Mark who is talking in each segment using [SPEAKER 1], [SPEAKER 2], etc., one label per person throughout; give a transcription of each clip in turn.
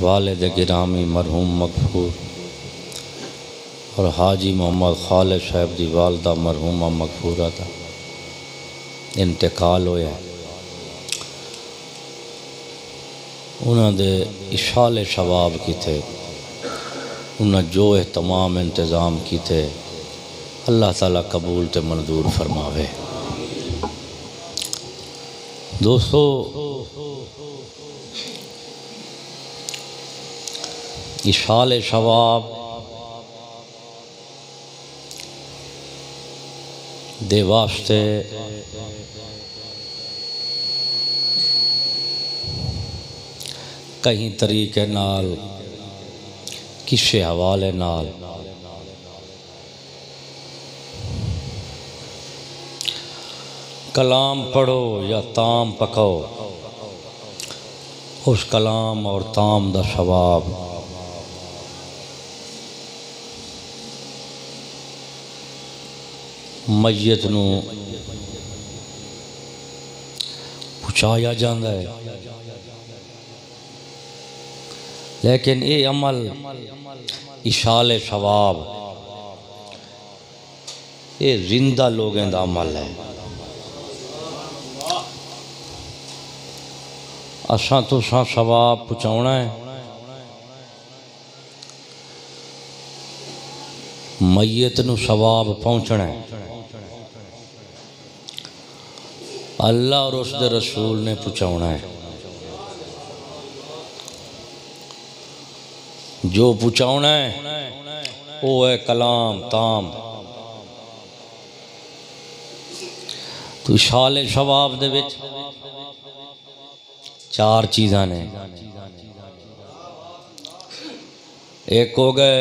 [SPEAKER 1] वालिद गिरामी मरहूम मगफूर और हाजी मोहम्मद खालिद साहब की वालदा मरहूमा मगफूरा का इंतकाल होया। उन्होंने इशाले शबाब किते, उन्हें जो तमाम इंतज़ाम किते अल्लाह ताला कबूल ते मंजूर फरमावे। दोस्तों, इशाले शबाब दे वास्ते कहीं तरीके नाल किसे हवाले नाल कलाम पढ़ो या ताम पकाओ, उस कलाम और ताम दा सवाब मैयत नू पहुँचाया जाता है। लेकिन ये अमल इशाले सवाब ये जिंदा लोगों का अमल है। असा तुसा सवाब पहुँचाना है, मैयत नू सवाब पहुँचना है। अल्लाह और उसके रसूल ने पहुँचाना है। जो पहुँचाना है वो है कलाम ताम। तो इशाले शबाब दे विच चार चीज़ां ने। एक हो गए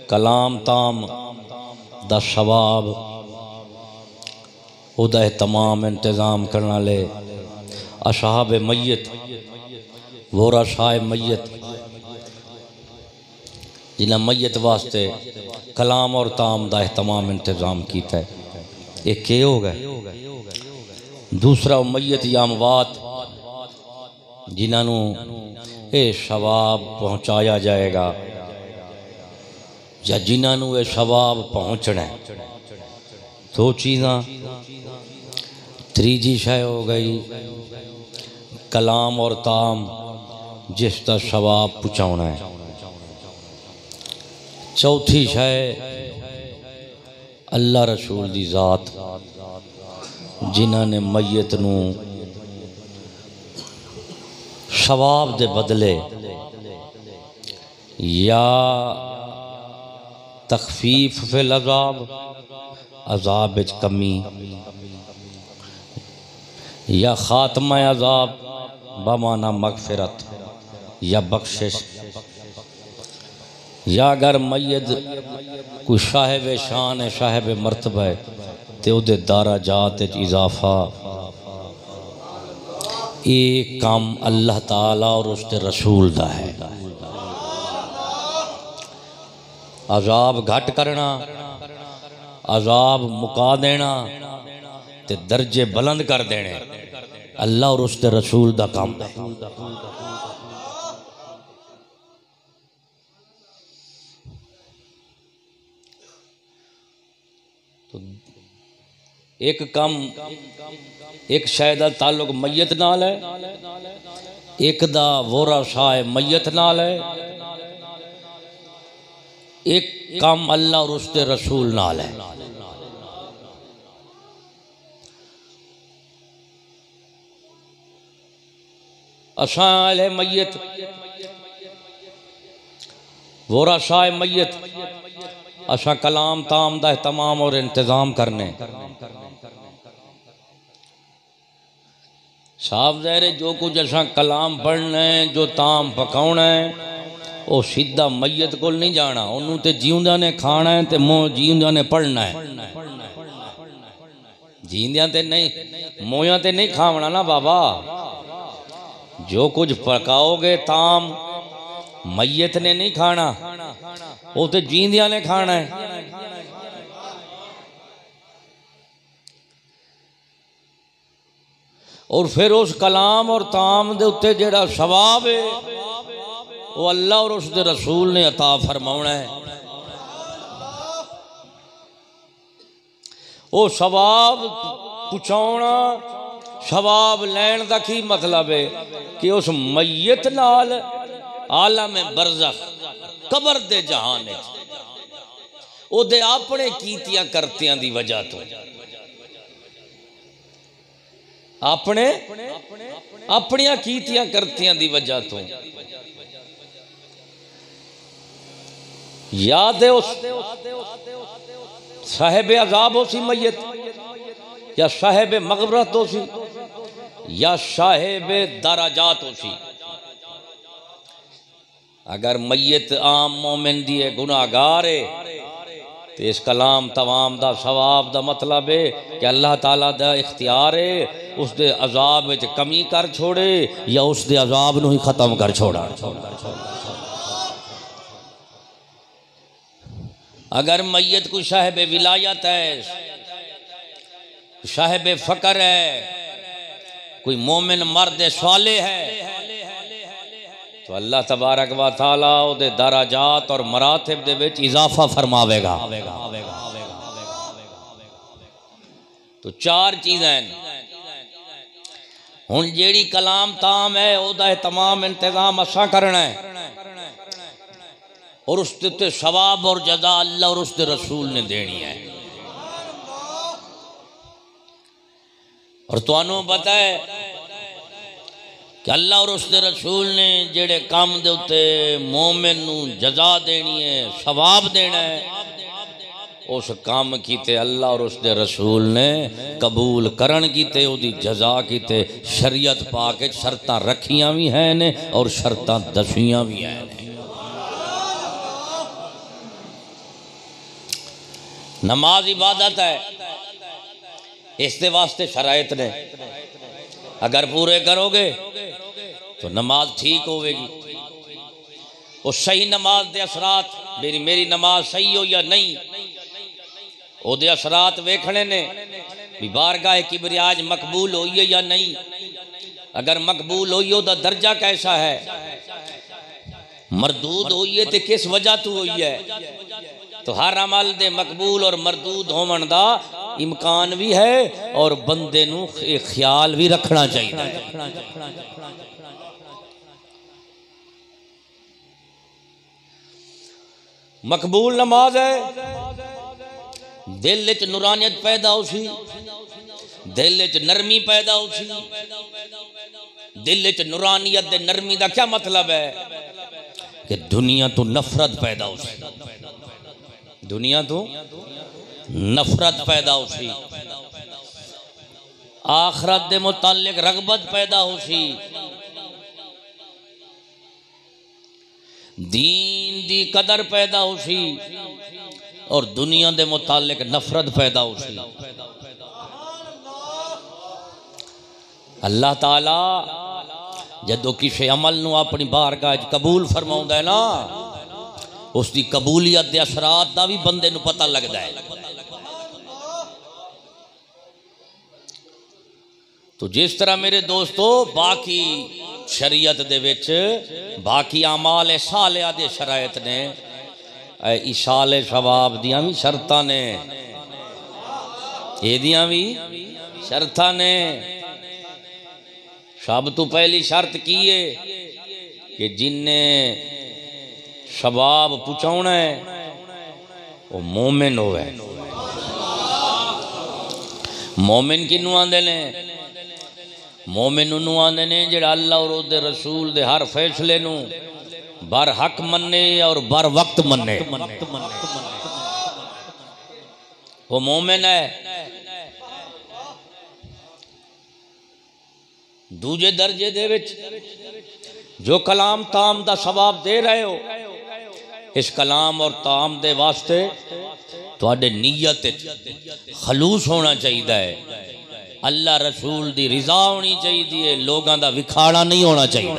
[SPEAKER 1] कलाम ताम दा शबाब, उदा तमाम इंतज़ाम करने वाले अशहाब मैयत वोरा शाह मैयत जिन्हें मैयत वास्ते कलाम और ताम का तमाम इंतज़ाम किया है। एक के हो गए। दूसरा मैयत या अमवात जिन्होंने ये शवाब पहुँचाया जाएगा या जिन्होंने ये शवाब पहुँचना है। दो चीज़ां। तीजी शय हो गई कलाम और ताम जिसका शवाब पहुँचाना है। चौथी शय अल्लाह रसूल दी ज़ात जिन्होंने मैयत नू शवाब दे बदले या तखफीफ फिल अज़ाब, अज़ाब विच कमी, या खात्मा अज़ाब बमाना मगफिरत या बख्शिश, या अगर मैयत कोई साहिब शान है साहिब मरतबा है तो उहदे दराजात इजाफा। ये काम अल्लाह ताला और उसके रसूल दा है। अजाब घट करना, अजाब मुका देना ते दर्जे बुलंद कर देने अल्लाह और उसके रसूल दा काम है। तो एक काम एक शायद ताल्लुक मैयत नाल है, एक दा वोरा शाह मैयत नाल है, एक काम अल्लाह और उसके रसूल नाल है। असा अहले मैयत वोरा शाह मैयत असा कलाम ताम दा तमाम और इंतजाम करने साफ ज़ाहिर है। जो कुछ असा कलाम पढ़ना है, जो ताम पकाना है, वो सीधा मैयत को नहीं जाना। उन्होंने तो जीवंदा ने खाना है तो मोह जीवंदा ने पढ़ना है। जींदिया ते नहीं, मोया ते नहीं खावना ना बाबा। जो कुछ पकाओगे ताम मैयत ने नहीं खाना, वो तो जींदिया ने खाना है। और फिर उस कलाम और ताम दे उत्ते जेड़ा सवाब है वो अल्लाह और उसके रसूल ने अता फरमाना है। वो सवाब पुचाउना सवाब लैन का की मतलब है कि उस मैयत नाल आलम बरज़ख कबर दे जहान ओदे अपने कीतियां करतियां दी वजह तो अपने अपनिया कीतियां करतियां दी वजह तो याद है उस साहिब अजाब हो सी मैयत या साहिब मग़फ़रत हो सी या साहिब दराजात हो सी। अगर मैयत आम मोमिन दी गुनाहगार है तो इस कलाम तमाम दा सवाब दा मतलब है कि अल्लाह ताला दा इख्तियार है उसके अजाब विच कमी कर छोड़े या उसके अजाब नूं ही खत्म कर छोड़ा। अगर मैयत कोई साहिब विलायत है, साहिब फ़क्र है, कोई मोमिन मर्द साले है तो अल्लाह तबारक व तआला उहदे दराजात और मरातिब दे विच इजाफा फरमावेगा। तो चार चीज़ें हुण जेड़ी कलाम ताम है उहदा तमाम इंतजाम असा करना है और उसके उत्ते सवाब और जज़ा अल्लाह और उसके रसूल ने देनी है। और तुहानू पता है कि अल्लाह और उसके रसूल ने जेड़े काम दे उत्ते मोमिन नू जज़ा देनी है सवाब देना है उस काम कीते अल्लाह और उसके रसूल ने कबूल करन कीते उहदी जज़ा कीते शरीयत पाक शर्तां रखियां भी हैं ने और शर्तां दसियां भी हैं। नमाज इबादत है, इसके वास्ते शराइत ने, अगर पूरे करोगे तो नमाज ठीक होगी। वो सही नमाज दे असरात मेरी नमाज सही हो या नहीं ओदे असरात वेखने ने भी बारगाह किबरियाज मकबूल होई है या नहीं। अगर मकबूल होई ओदा दर्जा कैसा है, मरदूद होई है तो किस वजह तो होई है। तो हर अमल दे मकबूल और मरदूद होवन दा इम्कान भी है और बंदे नू ख्याल भी रखना चाहिए। मकबूल नमाज है, दिल च नूरानियत पैदा हो सी, दिल च नरमी पैदा हो सी। दिल च नूरानियत दे नरमी दा क्या मतलब है कि दुनिया तो नफरत पैदा हो सी, दुनिया तो नफरत पैदा हो सी, आखरत दे मुतालिक रगबत पैदा हो सी, दीन दी कदर पैदा हो सी और दुनिया दे मुतालिक नफरत पैदा हो सी। अल्लाह ताला जदों किसी अमल नू अपनी बारगाह कबूल फरमाउंदा है ना उसकी कबूलियत के असरात का भी बंदे नू पता लगता है। तो जिस तरह मेरे दोस्तों बाकी शरीयत दे विच बाकी अमाल सालिया दे शरायत ने इशाले सवाब दियां भी शर्तां ने, एदियां भी शर्तां ने। सब तो पहली शर्त की है कि जिन्ने सवाब पुचाउना है वो मोमिन होवे। मोमिन किनू आंदे ने? मोमिन उन्होंने आंदे ने जिहड़ा अल्लाह और उसदे रसूल दे हर फैसले नू बर हक मन्ने और बर वक्त मन्ने, वो मोमिन है। दूजे दर्जे दे विच जो कलाम ताम दा सवाब दे रहे हो इस कलाम और ताम दे वास्ते तुहाडे नीयत खलूस होना चाहिए है, अल्लाह रसूल दी रिजा होनी चाहिए, लोगों का विखाड़ा नहीं होना चाहिए।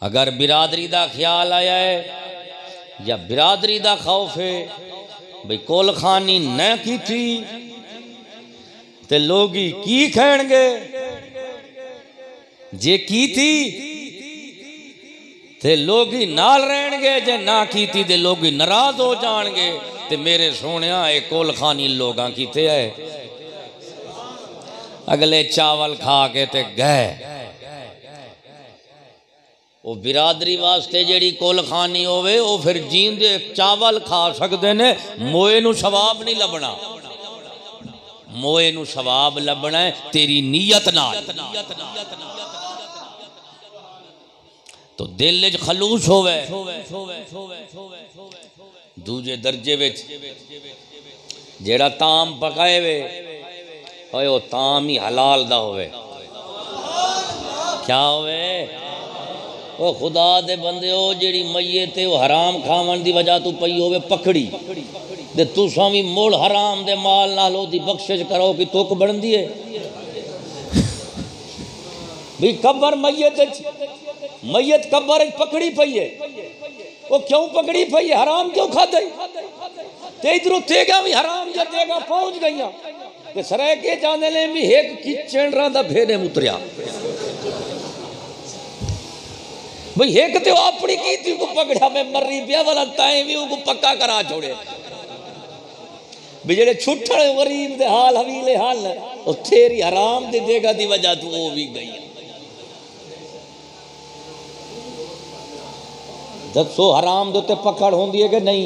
[SPEAKER 1] अगर बिरादरी का ख्याल आया है या बिरादरी का खौफ है भाई कोल खानी न की थी तो लोग की कहेंगे जे की थी ते लोग नाल रहणगे, जे ना की थी ते लोग नाराज हो जाणगे। ते मेरे सोने ये कोलखानी लोग किते है अगले चावल खा के ते गए। वो बिरादरी वास्ते जेड़ी कोलखानी होवे वो फिर जींदे चावल खा सकते ने, मोए नू सवाब नहीं लभना। मोए नू सवाब लभना है तेरी नीयत नाल। तो दिल च खलूस होवे। दूजे दर्जे विच जेड़ा ताम पकाए वे वो ताम ही हलाल दा होवे। क्या होवे? वो खुदा दे बंदे हो जेड़ी मैयत ते हराम खावन दी वजह तू पई होवे पकड़ी ते तुसां भी मुड़ हराम दे माल नाल ओदी बख्शिश करो कि तुक बनदी है। भी कब्र मैयत कब्र पकड़ी पई है। वो क्यों पकड़ी पई है? हराम क्यों खादे? ते इधरों तेगा भी हराम जब तेगा पहुंच गई ते सरे के जाने ने भी एक किचन दा फेरे उतरिया। भाई एक तो अपनी की को पकड़ा मैं मर्री पिया वाला ताए भी उनको पक्का करा छोड़े। भी जेड़े छुट्टड़ गरीब दे हाल हवीले हाल वो तेरी हराम दे देगा दी वजह तू वो भी गई। दसो हराम दे उत्ते पकड़ होंदी है कि नहीं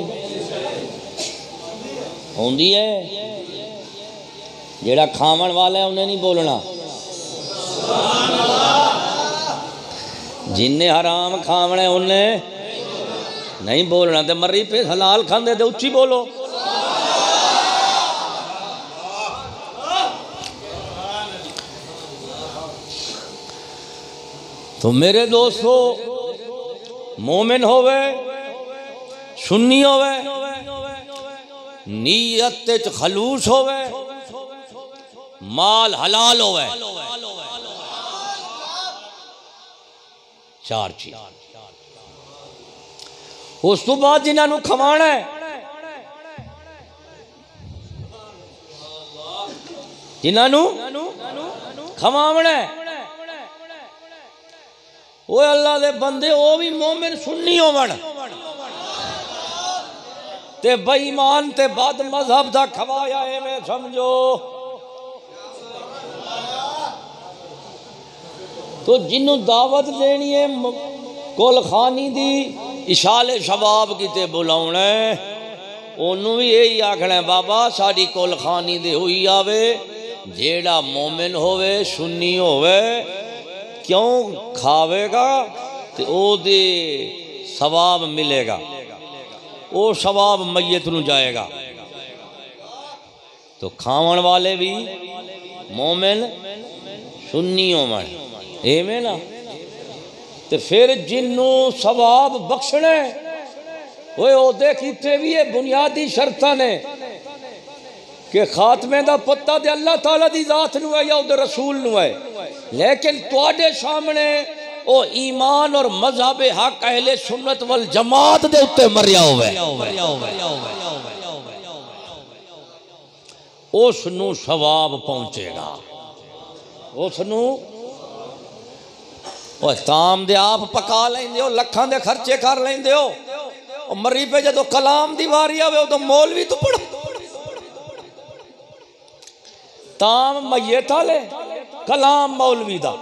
[SPEAKER 1] होंदी है? जेड़ा खावन वाला है उन्हें नहीं बोलना। जिन्हें हराम खावना है उन्हें नहीं बोलना। तो मर्री पे हलाल खांदे तो उच्ची बोलो। तो मेरे दोस्तों मोमिन होवे सुन्नी होवे नीयत च खलूस होवे माल हलाल होवे। चार चीज। उस तो बाद जिन्होंने खवाना है जिन्होंने खवावना है वो अल्लाह दे बंदे वो भी मोमिन सुन्नी होवन ते बेईमान ते बद मजहब दा खवाया एवें समझो। तो जिन्हों दावत देनी है कोलखानी दी इशाले शबाब किते बुलाउना है ओनू भी यही आखना है बाबा साड़ी कोलखानी दे हुई आवे। जेड़ा मोमिन होवे सुन्नी होवे क्यों खावेगा तो ओ दे सवाब मिलेगा। वो सवाब मैयत नू जाएगा। तो खावन वाले भी मोमिन सुन्नी होवन एवें ना। तो फिर जिन्नू सवाब बख्शने वो किते भी ये बुनियादी शर्त ने कि खात्मे का पत्ता तो अल्लाह ताला दी जात नू है या उधर रसूल नू है। लेकिन तुहाडे सामने ओ ईमान और मजहब हक अहले सुन्नत वल जमात दे उत्ते मरिया होवे उसनू सवाब पहुंचेगा। उसनू ताम दे आप पका लेंदे हो लखां दे खर्चे कर लेंदे हो मरी पे जो कलाम दी वारी आवे तो मौलवी तो पढ़ो ताम मैयत वाले कलाम मौलवी दा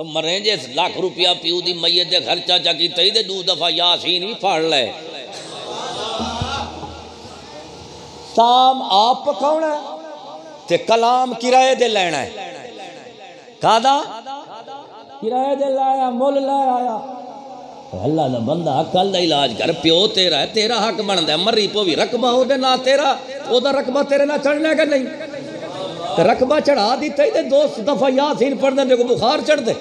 [SPEAKER 1] मरे जे लाख रुपया पीऊ दी मैयत दे खर्चा चा कीता ते 2 दफा यासीन भी पढ़ ले। ताम आप पकाउना ते कलाम किराए दे लेना है। कादा किराए दे लाया मुल लाया। अल्लाह दा बंदा अकल दा इलाज कर प्यो तेरा है तेरा हक बनदा मरी पो भी रकबा ओदे ना तेरा ओदा रकबा तेरे ना चढ़ना कि नहीं। तो रकबा चढ़ा दिता ही 2 दफा यासीन पढ़ दे को बुखार चढ़ दे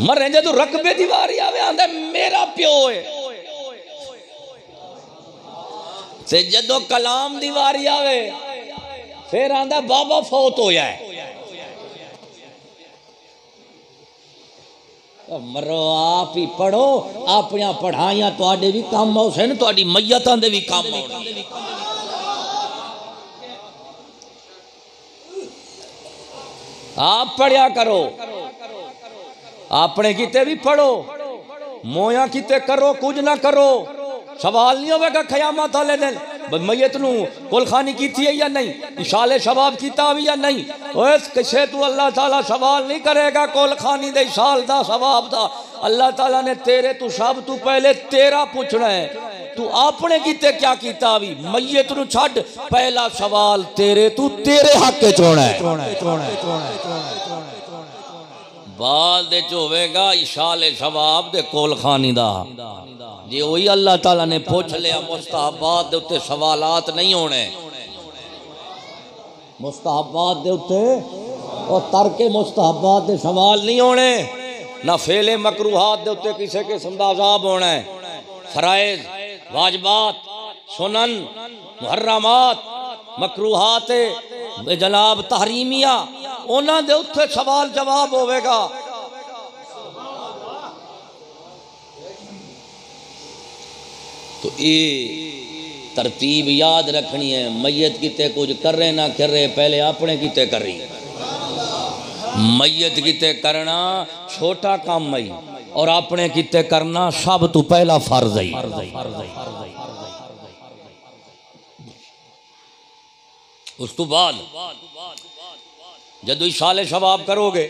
[SPEAKER 1] मरे जो रकबे दी वारी आवे आंदा मेरा प्यो है। ते जदों कलाम दी वारी आवे फिर आंदा बाबा फौत होया है। मरो आप ही पढ़ो अपनिया पढ़ाइयां तुहाडे भी काम आउसे न तुहाडी मैयतां दे भी काम आउण। आप पढ़िया करो, अपने किते भी पढ़ो, मोया किते करो, कुछ ना करो, सवाल नहीं होगा क़यामत वाले दिन मैयत नू कुलखानी की थी या नहीं, इशाले शबाब कीता भी या नहीं। ओए किसे तू अल्लाह ताला सवाल नहीं करेगा कुलखानी दे इशाल दा सवाब दा। अल्लाह ताला ने तेरे तू सब तू पहले तेरा पूछना है, तू आपने कीते क्या कीता भी मैयत नू छड़, पहला सवाल तेरे तू तेरे हक च होना है। बाद होगा इशाले शबाब दे कुलखानी दा, जे वही अल्लाह ताला ने पूछ लिया मुस्तहबात दे उत्ते सवालात नहीं होने, मुस्तहबात दे उत्ते और तर्के मुस्तहबात दे सवाल नहीं होने, ना फेले मकरूहात दे उत्ते किसी किस्म दा अज़ाब होना है। फराइज वाजिबात सुनन मुहर्रमात मकरूहात जनाब तहरीमिया उन्हां दे उत्ते सवाल जवाब होवेगा। तो ये तरतीब याद रखनी है, मैयत किते कुछ कर रहे ना कर रहे, पहले अपने किते कर रही। मैयत किते करना छोटा काम है और अपने किते करना सब तो पहला फर्ज है। उस तो बाद जदों इशाले शबाब करोगे,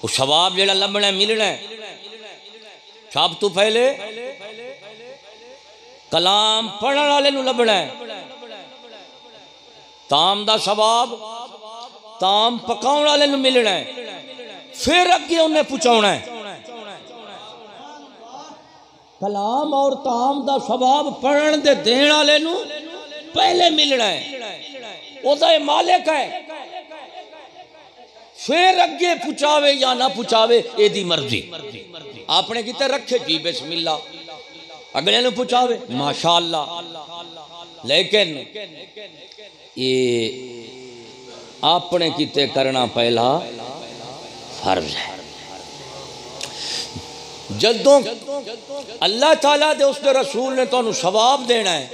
[SPEAKER 1] वो शबाब जेड़ा लभना मिलना है, सब तो पहले कलाम पढ़ने वाले नू लभना है, ताम दा शबाब ताम पकाउण वाले नू मिलना है, फिर अगे उन्हें पहुंचाना है। कलाम और ताम दा शबाब पढ़न दे देण वाले नू पहले मिलना है, ओदा मालिक है, फिर अगे पुचावे या ना पुचावे एदी मर्जी। आपने किते रखे जी बिस्मिल्लाह, अगले नू पुचावे माशाअल्लाह, लेकिन ये आपने किते करना पहला फर्ज है। जदों अल्लाह ताला दे उसके रसूल ने तुहानू सवाब देना है,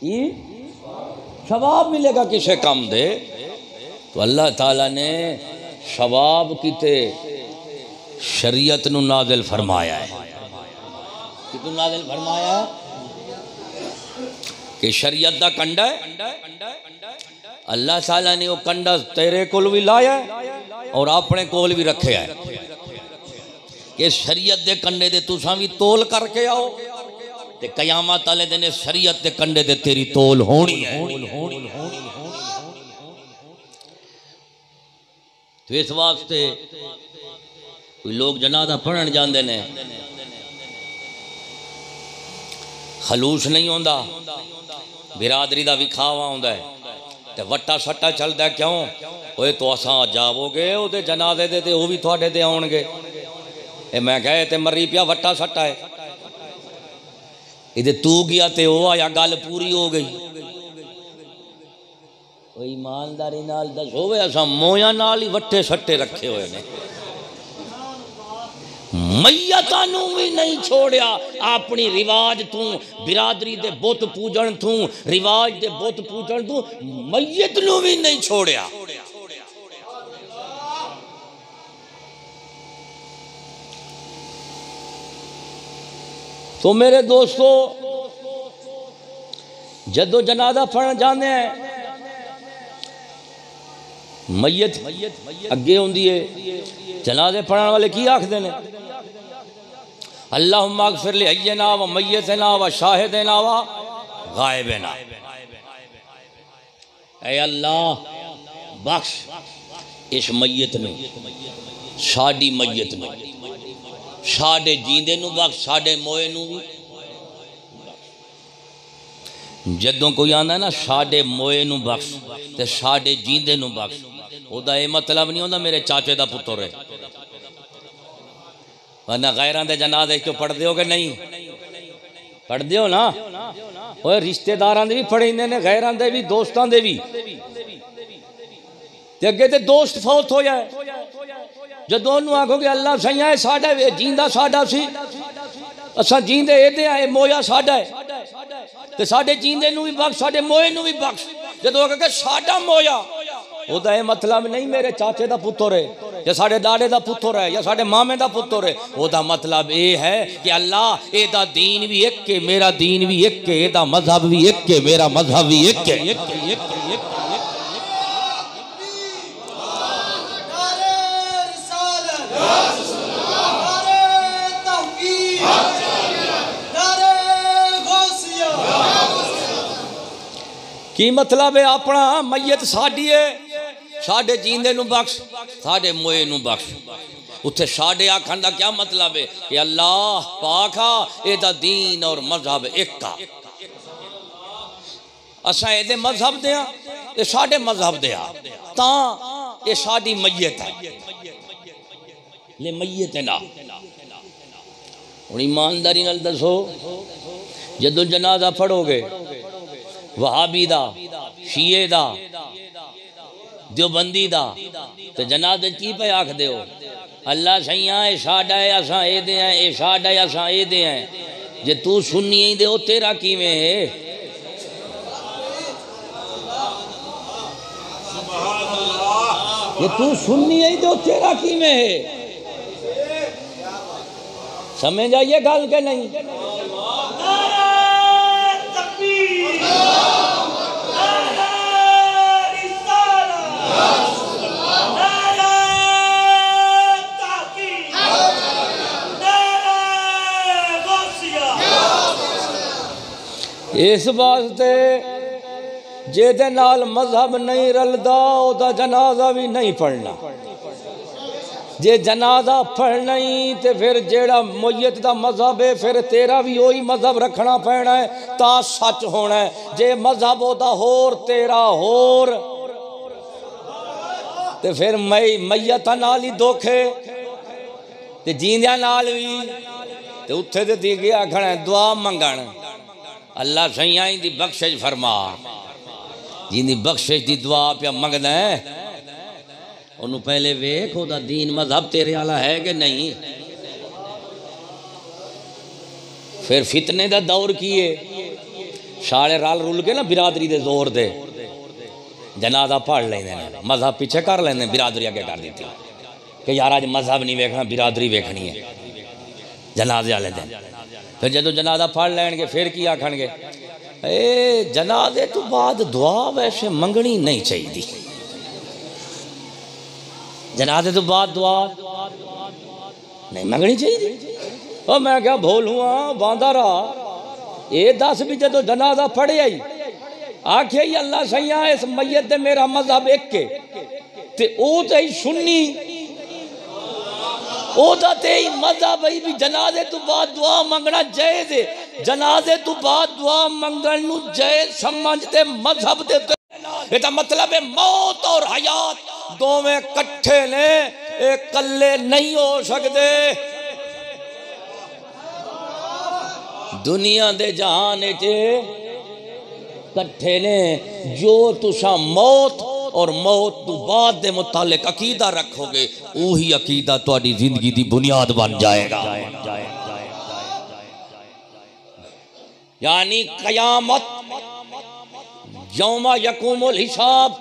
[SPEAKER 1] ये सवाब मिलेगा किसे काम दे, तो अल्लाह ताला ने सवाब किते शरीयत नू नाज़िल फरमाया है। कितू नाज़िल फरमाया है कि शरीयत दा कंडा है, अल्लाह ताला ने वो कंडा तेरे कोल भी लाया और अपने कोल भी रखे है कि शरीयत दे कंडे दे तुसां भी तोल करके आओ, ते कयामत वाले दिन शरीयत दे कंडे दे तेरी तोल होनी है। तो इस वास्ते कोई लोग जनाजा पढ़न जाते ने, खलूस नहीं होंदा, बिरादरी का विखावा होंदा है, ते वट्टा सट्टा चलता है। क्यों ओए तो असा जावोगे उहदे जनाजे दे ते वो भी तुहाडे ते आउणगे, ए मैं कहे ते मरी पिया वट्टा सट्टा है, इधे तू गया ते वो आया, गल पूरी हो गई। ईमानदारी नाल दसो वे असा मोया नाल ही वट्टे सट्टे रखे हुए ने, मैयतां नू भी नहीं छोड़िया। अपनी रिवाज तू बिरादरी दे बुत पूजन तू रिवाज दे बुत पूजन तू मैयत नू भी नहीं छोड़िया। तो मेरे दोस्तों, जदों जनाजा पढ़न जाने हैं, मैयत अगे होंदी है, जनाजे पढ़ने वाले की आखदे ने, अल्लाहुम्मा अगफिर लि हय्यिना व मय्यितना व शाहिदिना व गायबिना। ऐ अल्लाह बख्श इस मैयत नूं, साडी मैयत नूं, साडे जींदे नूं बख्श, साडे मोए नूं भी। जदों कोई आंदा ना साडे मोए नूं बख्श ते साडे जींदे नूं बख्श, ओदा ये मतलब नहीं होंदा मेरे चाचे दा पुत्तर है, वरना गैरां दे जनाजे क्यों पढ़दे हो कि नहीं पढ़दे हो ना। ओए रिश्तेदारां दे भी पढ़ेंदे ने, गैरां दे भी, दोस्तां दे भी। ते अगे ते दोस्त फौत हो जाए, जदों ओनू आखोगे अल्लाह सही है साडा जींदा साडा सी, असां जींदे एदे आए, मोया साडा है, ते साडे जींदे नूं भी बख्श, साडे मोए नूं भी बख्श। जदों आखोगे साडा मोया, ओदा ये मतलब नहीं मेरे चाचे दा पुत्र है या साढ़े दादे दा पुत्र है या साढ़े मामे दा पुत्र है। ओदा मतलब ये है कि अल्लाह एदा दीन भी एक के मेरा दीन भी एक के, एदा मजहब भी एक के मेरा मजहब भी एक के। की मतलब है अपना मैयत साडी है, साडे जींदे नू बख्श, साडे मोए नू बख्श। उत्थे साडे आखन दा क्या मतलब है कि अल्लाह पाका एदा दीन और मजहब एक का, असा एदे मजहब दे ते साडे मजहब दे तां ये साडी मैयत है, ले मैयत है ना। हुण ईमानदारी नाल दसो जदों जनाजा पढ़ोगे वहाबी दा, शीए दा, देवबंदी दा, तो जनाजे की पे आख दे हो अल्लाह सैया ए साडा है असा ए दे हैं, ए साडा है असा ए दे हैं। जे तू सुन्नी ही दे ओ तेरा किवें है? ये तू सुन्नी ही दे ओ तेरा किवें है? समझ आइए गल के नहीं? इस वास्ते जेदे नाल मजहब नहीं रलदा ओदा जनाजा भी नहीं पढ़ना। जे जनाजा पढ़ना ही तो फिर जेड़ा मैयत दा मजहब है फिर तेरा भी वही मजहब रखना पैना है ता सच होना है। जे मजहब ओदा होर तेरा होर ते फिर मैयत नाल ही धोखे ते जींदियां नाल भी ते उत्थे ते दी गया आखना दुआ मंगण अल्लाह सैया दी बख्शिश फरमा, जिंदी बख्शिश दी दुआ पे मंगदा है उन्होंने पहले वेख ओदा दीन मजहब तेरे वाला है कि नहीं। फिर फितने दा दौर किए सारे रल रुल के ना बिरादरी दे जोर दे जनाजा पढ़ लेंदे ने, मजहब पीछे कर लेंदे, बिरादरी आगे कर दी कि यार अज मजहब नहीं वेखना बिरादरी वेखनी है जनाजे वाले दिन। फिर जो जनाजा पढ़ लैणगे फिर की आखणगे ए जनाजे तो बाद दुआ वैसे मंगनी नहीं चाहिए, जनाजे तो बाद दुआ नहीं मंगनी चाहिए। और मैं क्या भोलू बांदा रहा ये दस भी जो जनाजा पढ़े आई आखे ही अल्लाह सैया इस मैयत दे मेरा मजहब एक के ते ओ ते सुन्नी ओदा ते मजहब है भी जनाजे तो बाद दुआ मंगना जायज है। जनाजे तो बाद दुआ मंगन नु जायज समझते मजहब दे एदा मतलब है मौत और हयात दोवें कट्ठे ने, एक कल्ले नहीं हो सकते। दुनिया दे जहान च कट्ठे ने। जो तुसा मौत और मौत तो बाद दे मुतालिक अकीदा रखोगे वही अकीदा तुहाडी जिंदगी दी बुनियाद बन जाएगा। यानी कयामत यौमा यकूमुल हिसाब,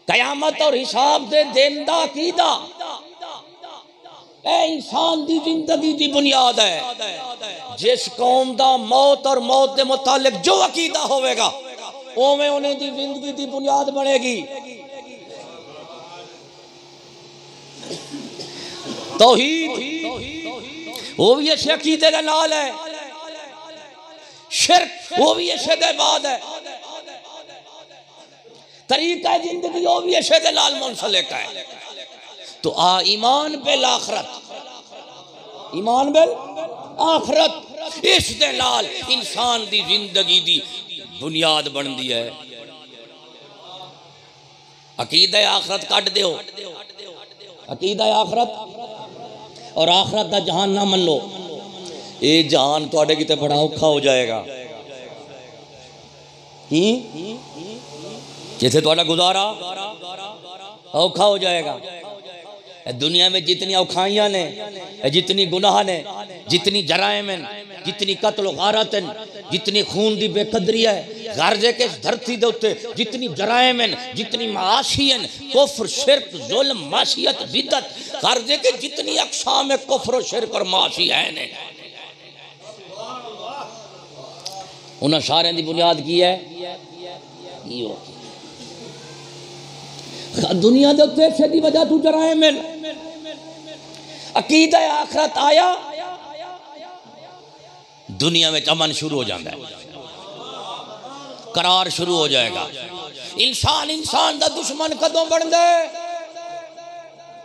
[SPEAKER 1] कयामत और हिसाब दे दिन दा अकीदा ए इंसान दी जिंदगी दी बुनियाद है। जिस कौम दा मौत और मौत दे मुतालिक जो अकीदा होवेगा ओवें उन्हें दी जिंदगी दी बुनियाद बनेगी। तौहीद वो भी इस अकीदे के नाल है, शिर्क वो भी इसे दे बाद है, तरीका जिंदगी वो भी इसे दे नाल मुंसलिक है। तो आ ईमान बिल आखरत, ईमान बिल आखरत इस दे नाल इंसान दी जिंदगी दी बुनियाद बनती है। अकीदा आखरत कट दो, अकीदा आखरत और आखरत का जहान ना मन लो, ये जहान थोड़े किते बड़ा औखा हो जाएगा। जिथे थोड़ा गुजारा औखा हो जाएगा। दुनिया में जितनी औखाइयां ने, जितनी गुनाह ने, जितनी जराइम हैं, जितनी कत्ल गारत हैं, जितनी खून की बेकदरी है, गर्जे के इस धरती दे उत्ते जितनी जराइम हैं, जितनी माशी हैं, कुफ्र शिरक जुल्म माशियत बिदत, गर्जे के जितनी अक़साम है कुफ्र शिरक और माशी है ने, उन्हें सारे की बुनियाद की है दुनिया दे उत्ते इस वजह तू जराइम हैं। अकीदा आखरत आया, दुनिया में अमन शुरू हो जाता है, करार शुरू हो जाएगा। इंसान इंसान दा दुश्मन कदों बनता है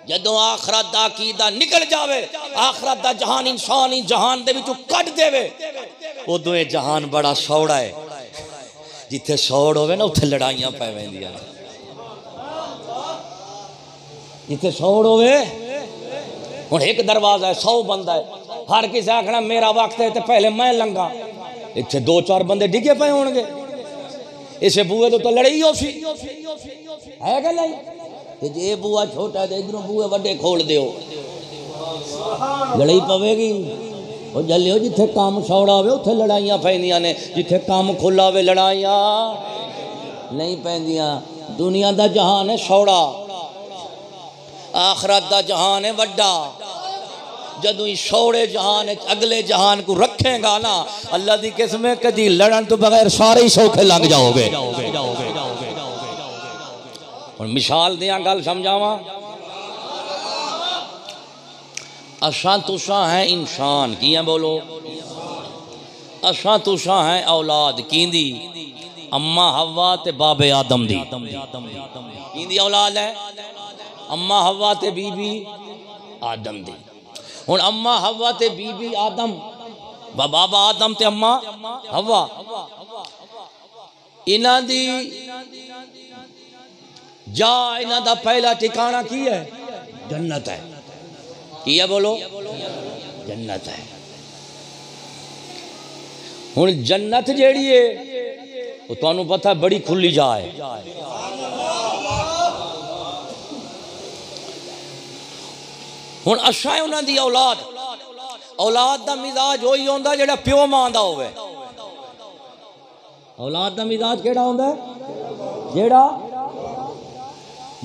[SPEAKER 1] जदों आखरत दा अकीदा निकल जावे, आखरत दा जहान इंसान ही जहान दे विचों कट देवे, उदों ये जहान बड़ा सौड़ा है। जिथे सौड़ होवे ना उत्थे लड़ाइयां पै वैंदियां, जिथे सौड़ होवे हुण एक दरवाजा है 100 बंदा है, हर किसी आखना मेरा वक्त है तो पहले मैं लंघा, इतने 2-4 बंदे डिगे पे होंगे, इसे बुए तो लड़ाई हो सी है कि नहीं? जे बुआ छोटा है इधरों बुए वड्डे खोल दियो, लड़ाई पवेगी। और जलियो जिथे काम सौड़ा हो उत्थे लड़ाइयां पैंदियां ने, जिथे काम खुला हो लड़ाइयां नहीं पैंदियां। दुनिया का जहान है सौड़ा, आखरत का जहान है वड्डा। जदों ही सौड़े जहान अगले जहान को रखेगा ना, अल्लाह की किस्म कदी लड़न तो बगैर सारे ही सौखे लंघ जाओगे। और मिसाल दियां गल समझावा, असा तुसा है इंसान की है, बोलो असा तुसा है औलाद की अम्मा हवा ते बाबे आदम दी की औलाद है, अम्मा हवा ते बीबी आदम दी। हुण अम्मा हवा ते बीबी आदम, बाबा आदम ते अम्मा हवा, इन्हां दी जा इन्हां दा पहला ठिकाना की है? जन्नत है। की है बोलो? जन्नत है। हुण जन्नत जेड़ी है वो तुहानू पता बड़ी खुली जा है। हुण असा है उन्हां दी औलाद, औलाद दा मिजाज वही होंदा जेड़ा प्यो मां दा होवे। औलाद दा मिजाज केड़ा होंदा? जेड़ा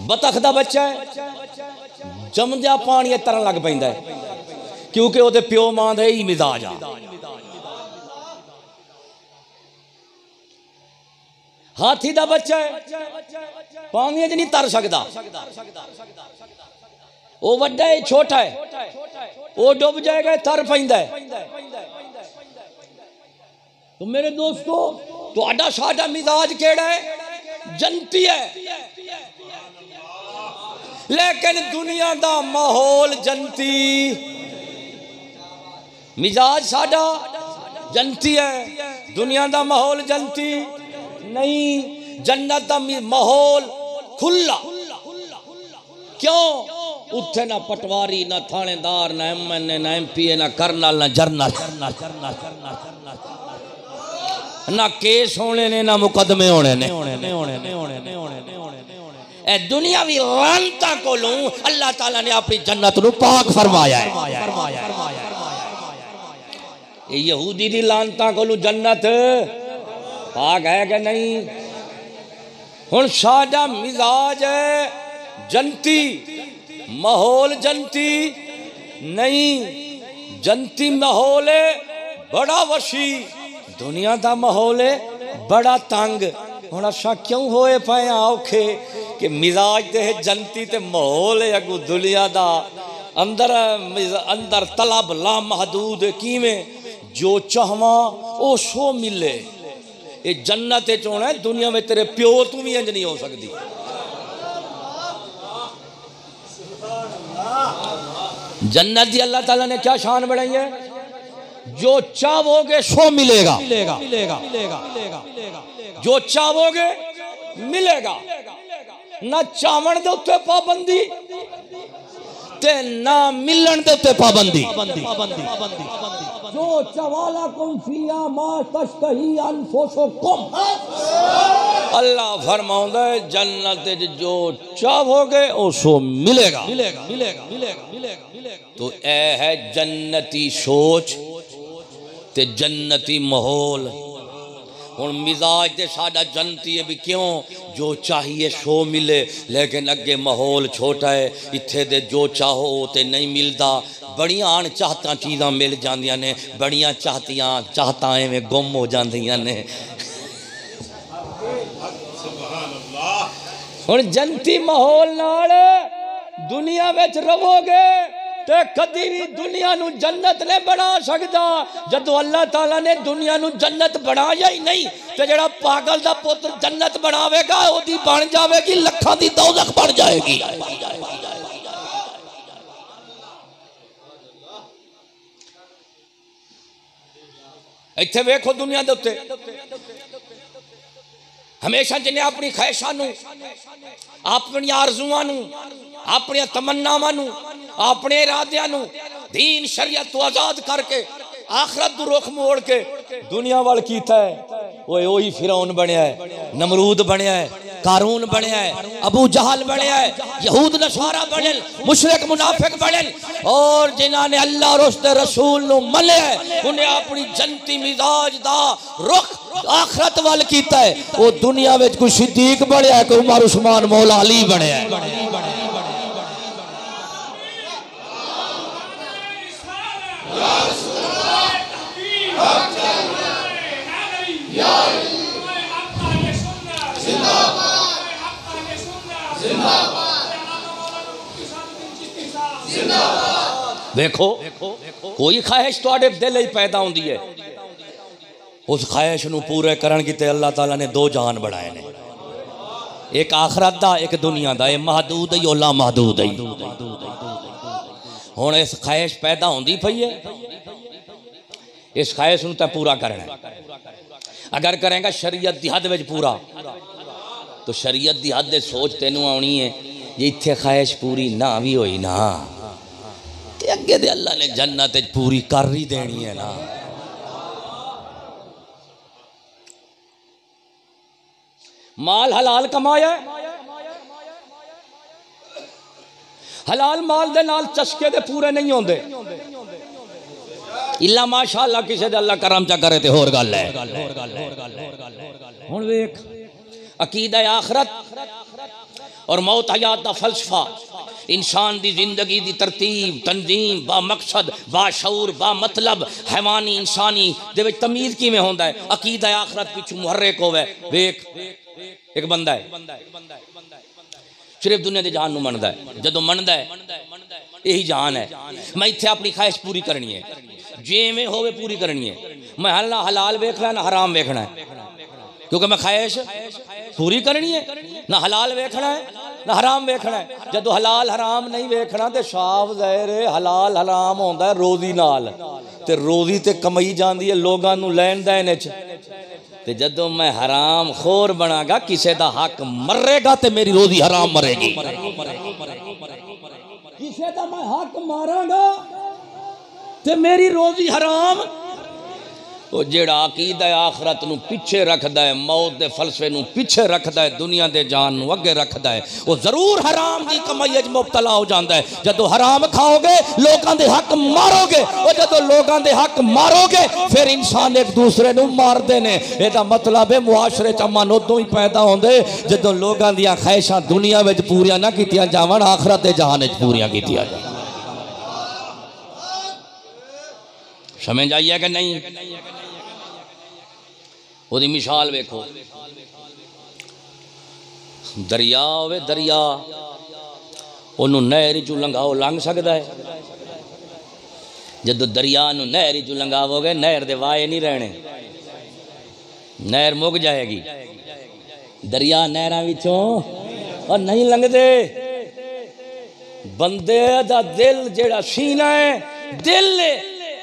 [SPEAKER 1] बतख दा बच्चा है जमदिया पानी तरन लग पैंदा है, क्योंकि वो प्यो मां दा ही मिजाज आ। हाथी दा बच्चा है पानी च नहीं तर सकता, वो वड्डा है छोटा है, वो डूब जाएगा तर पैंदा है। तो मेरे दोस्तों तुहाडा साडा मिजाज केड़ा है? जन्नती है। लेकिन दुनिया दा माहौल जन्नती, मिजाज साडा जन्नती है, दुनिया दा माहौल जन्नती नहीं। जन्नत दा माहौल खुला, क्यों? उत्थे ना पटवारी, ना थानेदार, ना MNA, ना MP, ना कर्नल, ना जरनल, ना केस होने ने, ना मुकदमे होने ने। ए दुनियावी लानता को लूं अल्लाह ताला ने अपनी जन्नत नू पाक फरमाया है। ये यहूदी दी लानता को लूं जन्नत पाक है कि नहीं? हुण साडा मिजाज है जन्नती, माहौल जन्नती नहीं। जन्नती माहौल है बड़ा वसी, दुनिया का माहौल है बड़ा तंग। हुण असां क्यों होए पाए औखे कि मिजाज ते जन्नती ते माहौल है अगू दुनिया दा अंदर अंदर तलब ला महदूद। किवें? जो चाहवा ओ सो मिले। ये जन्नत होना है, दुनिया में तेरे प्यो तू भी इंज नहीं हो सकती। जन्नत दी अल्लाह ताला ने क्या शान बढ़ाई है? जो चाहोगे सो मिलेगा, जो चाहोगे मिलेगा। ना चावण दे उत्ते पाबंदी ते ना मिलन दे उत्ते पाबंदी। जो चवाला कुम फिया मा तश्तही अनफुसुकुम, अल्लाह फरमाउंदा है जन्नत जो चाहोगे उसो मिलेगा। तो ए है जन्नती सोच ते जन्नती माहौल। हुण मिजाज ते साडा जनती है भी क्यों जो चाहिए सो मिले, लेकिन अगे माहौल छोटा है, इत्थे दे जो चाहो ते नहीं मिलता। बड़ियां अणचाहता चीज़ां मिल जांदियां ने, बड़ियां चाहता एवें गुम हो जांदियां ने। हुण जनती माहौल नाल दुनिया विच रवोगे ते कदी भी दुनिया नू जन्नत नहीं बना सकदा। जदों अल्लाह ताला ने दुनिया नू जन्नत बनाया ही नहीं ते जेड़ा पागल दा पुत्र जन्नत बनावेगा ओदी बन जावेगी लखां दी दोज़ख बन जाएगी। इत्थे वेखो दुनिया दे उत्ते हमेशा जिन्हें अपनी ख्वाहिशां नू, अपनी आरज़ूआं नू, अपनी तमन्नावां नू, अपने इरादियां नू दीन शरीयत तो आजाद करके आखरत दा रुख मोड़ के दुनिया वाल कीता है। ओए ओही फिरौन बनया है, नमरूद बनया है, कारून बनया है, अबू जहल बनया है, यहूद नसारा बने, मुशरिक मुनाफिक बने, और जिन्हां ने अल्लाह और उसके रसूल नू मन्या है उन्हें अपनी जनती मिजाज दा रुख आखरत वाल कीता है। वो दुनिया विच कोई सिद्दीक बनया है, कोई उमर उस्मान मौला अली बनया है। देखो कोई ख्वाहिश तुहाडे दिल ही पैदा होंदी है, उस ख्वाहिश नू पूरे करन कीते अल्लाह ताला ने दो जहान बनाए ने, एक आखरत दा एक दुनिया दा। ये महदूद ही ओला महदूद है। हुण इस ख्वाहिश पैदा होंदी पई है, इस ख्वाहिश नू तां पूरा करना है। अगर करेंगा शरीयत दी हद विच पूरा तो शरीयत दी हद सोच तेनू आनी है जे इत्थे ख्वाहिश पूरी ना भी होई ना ते अगे दे अल्लाह ने जन्नत पूरी कर ही देनी है ना। माल हलाल कमाया, हलाल माल दे नाल चस्के दे पूरे नहीं होंदे, इल्ला माशाअल्लाह किसी दे अल्लाह करम चा करे ते होर गल है। हुण वेख अकीदा आखरत और मौत हयात दा फलसफा इंसान दी जिंदगी दी तरतीब तंजीम बा मकसद बा शऊर बा मतलब हैवानी इंसानी दे विच तमीज किवें होंदा है। अकीदा आखरत पिछू मुहर्रिक होवे। वेख एक बंदा है सिर्फ दुनिया दे जहान नू मनदा है, जदों मनदा है यही जहान है, मैं इत्थे अपनी ख्वाहिश पूरी करनी है, जिवें होवे पूरी करनी है। मैं ना हलाल वेखना ना हराम वेखना है, क्योंकि मैं ख्वाहिश पूरी करनी है। ना हलाल वेखना है ना हराम वेखना है। जदों हलाल हराम नहीं वेखना तो साफ ज़ाहिर है हलाल हराम होंदा है रोज़ी नाल, ते रोज़ी ते कमाई जाती है लोगों नू लैन दैन च। ते जदों मैं हराम खोर बनागा किसी दा हक मरेगा तो मेरी रोज़ी हराम मरेगी। किसी दा मैं हक मारांगा ते मेरी रोज़ी हराम। वो जेड़ा अकीदा आखरत नू पिछे रखदा है, मौत दे फलसफे नू पिछे रखदा है, दुनिया दे जान नू अगे रखदा है, वो जरूर हराम दी कमाई च मुबतला हो जाता है। जदों हराम खाओगे लोगों दे हक मारोगे, और जदों लोगों दे हक मारोगे फिर इंसान एक दूसरे नू मारदे ने। एदा मतलब है मुआशरे च अमन उदों ही पैदा होंदे जदों लोगों दी ख्वाहिशां दुनिया विच पूरियां ना कीतियां जावन, आखरत दे जहान विच पूरियां कीतियां जावन। समझ आई है कि नहीं? ओदी मिसाल वेखो, दरिया होवे, दरिया ओनू नहर चू लंघाओ लंघ सकता है। जदों दरिया नू नहर चू लंघावोगे नहर दे वाए नहीं रहने, नहर मुक जाएगी। दरिया नहरां विचों और नहीं लंघदे। बंदे दा दिल जेड़ा सीना है, दिल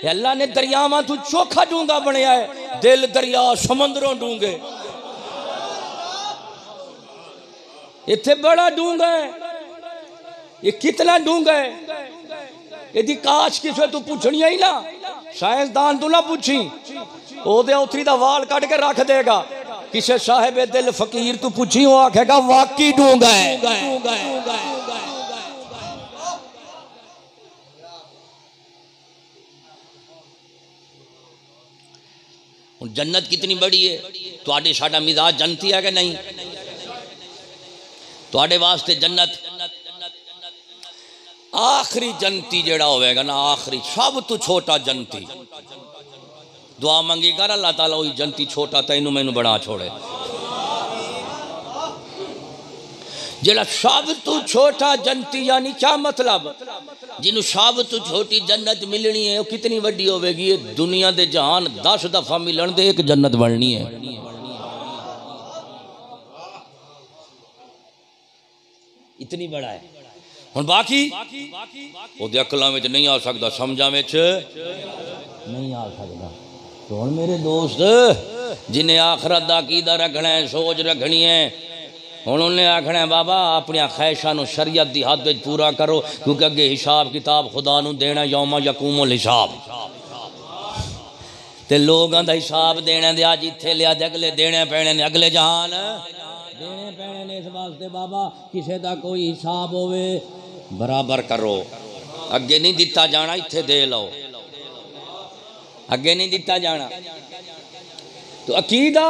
[SPEAKER 1] अल्लाह ने दरियावां तू चोखा डूंगा बनया है। दिल दरिया समुद्रों डूंगे, इत्थे बड़ा डूंगा है। ये कितना डूंगा है, यदि काश किसी तू पूछनी ही ना, साइंसदान तू ना पूछी, ओदे उथरी दा वाल कट के रख देगा। किसी साहिब दिल फकीर तू पूछी, वो आखेगा वाकई डूंगा है। जन्नत कितनी बड़ी है, तुहाडे साडा मिजाज जन्नती है कि नहीं? तुहाडे वास्ते जन्नत आखिरी जन्नती जेड़ा होवेगा ना, आखिरी सब तो छोटा जन्नती, दुआ मंगी कर अल्लाह ताला वही जन्नती छोटा तैनू मैनू बड़ा छोड़े। जेड़ा सब तो छोटा जन्नती यानी क्या मतलब, जिन्हों सब तो छोटी जन्नत मिलनी है वो कितनी वड्डी होगी? ये दुनिया दे जहान 10 दफा मिलन दे एक जन्नत बननी है। इतनी बड़ा है। हुण बाकी वो अकलों में नहीं आ सकता, समझा में नहीं आ सकता। तो हुण मेरे दोस्त जिन्हें आखरत दा अकीदा रखना है, सोच रखनी है, हुण उन्हें आखना है बाबा अपनी ख्वाहिशां नूं शरीयत दी हद विच पूरा करो, क्योंकि अगे हिसाब किताब खुदा नूं देना, यौमा यकूमुल हिसाब। ते लोगों का हिसाब देने दे अज इत्थे लिया ते अगले देने पैने ने, अगले जहान देने पैने ने। इस वास्ते बाबा किसी का कोई हिसाब होवे बराबर करो, अगे नहीं दिता जाना, इत्थे दे लो, अगे नहीं दिता जाना। तो अकीदा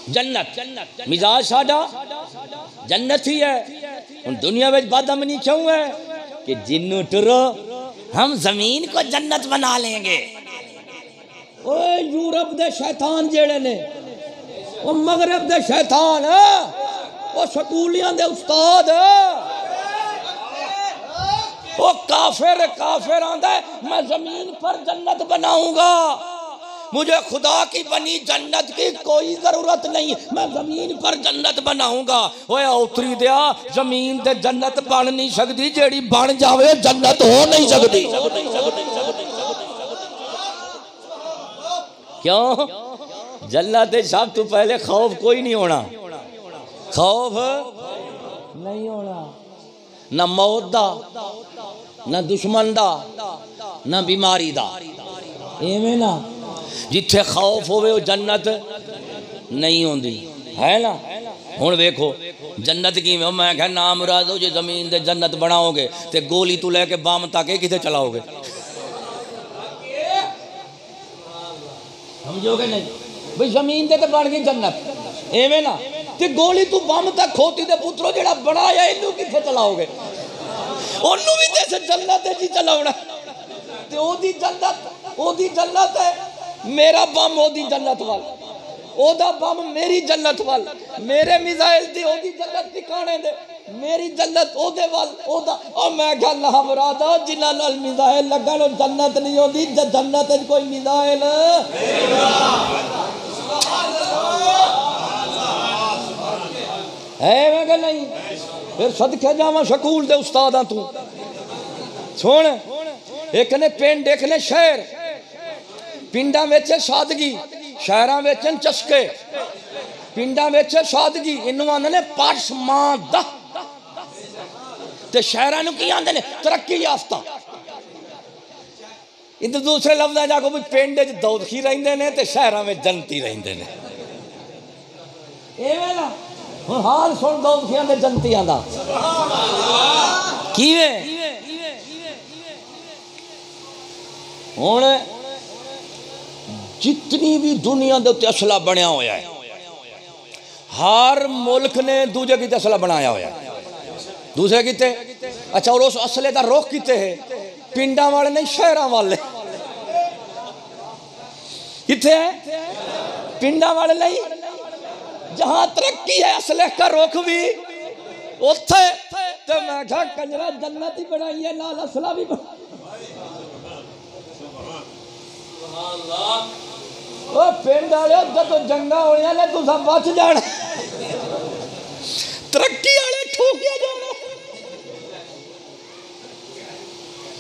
[SPEAKER 1] जन्नत, मिजाज साडा जन्नत ही है। उन दुनिया में बदअमनी क्यों है कि जिन्नू टुरो हम जमीन को जन्नत बना लेंगे। ओए यूरोप दे शैतान जेड़े ने, वो मगरब दे शैतान, वो स्कूलियां दे उस्ताद, वो काफिर आंदा है मैं जमीन पर जन्नत बनाऊंगा, मुझे खुदा की बनी जन्नत की कोई जरूरत नहीं, मैं जमीन पर जन्नत बनाऊंगा। ओए उतरी दिया, जमीन ते जन्नत बन नहीं सकती, जेड़ी बन जावे जन्नत हो नहीं सकती। क्यों? जन्नत सब तो पहले खौफ कोई नहीं होना, खौफ नहीं होना, ना मौत दा, ना दुश्मन दा, ना बीमारी दा, एवें ना। जिथे खौफ होवे वो जन्नत नहीं होंदी है ना। हुण वेखो जन्नत की मैं कह ना मुराद हो, जे जमीन दे जन्नत बनाओगे ते गोली तू लैके बम तक किथे चलाओगे, समझोगे नहीं भाई? जमीन ते बन गई जन्नत, एवें ना। ते गोली तू बम तक खोती दे पुत्रो जेड़ा बनाया इनू किथे चलाओगे? ओनू भी ते जन्नत जी चलाउणा, ते ओदी जन्नत है, मेरा बम ओदी जन्नत वाल, ओदा बम मेरी जन्नत वाल, मेरे मिसाइल दी ओदी जन्नत ठिकाने दे, मेरी जन्नत ओदे वाल, ओदा। और मैं क्या ना मुरादा जिन्हां नाल मिसाइल लगन ओ जन्नत नहीं होंदी, जन्नत च कोई मिसाइल है मैं क्या नहीं। फिर सदके जावां स्कूल दे उस्तादां तू सुन, एक ने पिंड एक ने शहर, पिंडा में सादगी, शहरां में चस्के, पिंडा में सादगी, इनू आंदे ने पसमानदा, ते शहरां नू की आंदे ने तरक्की याफ्ता। इधर दूसरे लफ्ज़ जाको भी पिंड च दौदखी रहिंदे ने ते शहरां में जन्नती रहिंदे ने, एवें ना। हुण हाल सुन दौदखियां दे जन्नतियां दा किवें। हुण जितनी भी दुनिया के उत्ते असला बनया होया है, हर मुल्क ने दूजे किते असला बनाया होया, दूसरे किते। अच्छा, और उस असले का रुख किते है? पिंडा वाले नहीं, शहरां वाले। किथे है? पिंडा वाले नहीं, जहां तरक्की है असले का रुख भी उथे। तो मैं कहा कंजरा जन्नत ही बनाई है, नाल असला भी बना। पिंड वाले जो जंगा होने ने तुसा बच जाना, तरक्की वाले ठोकिया जाना।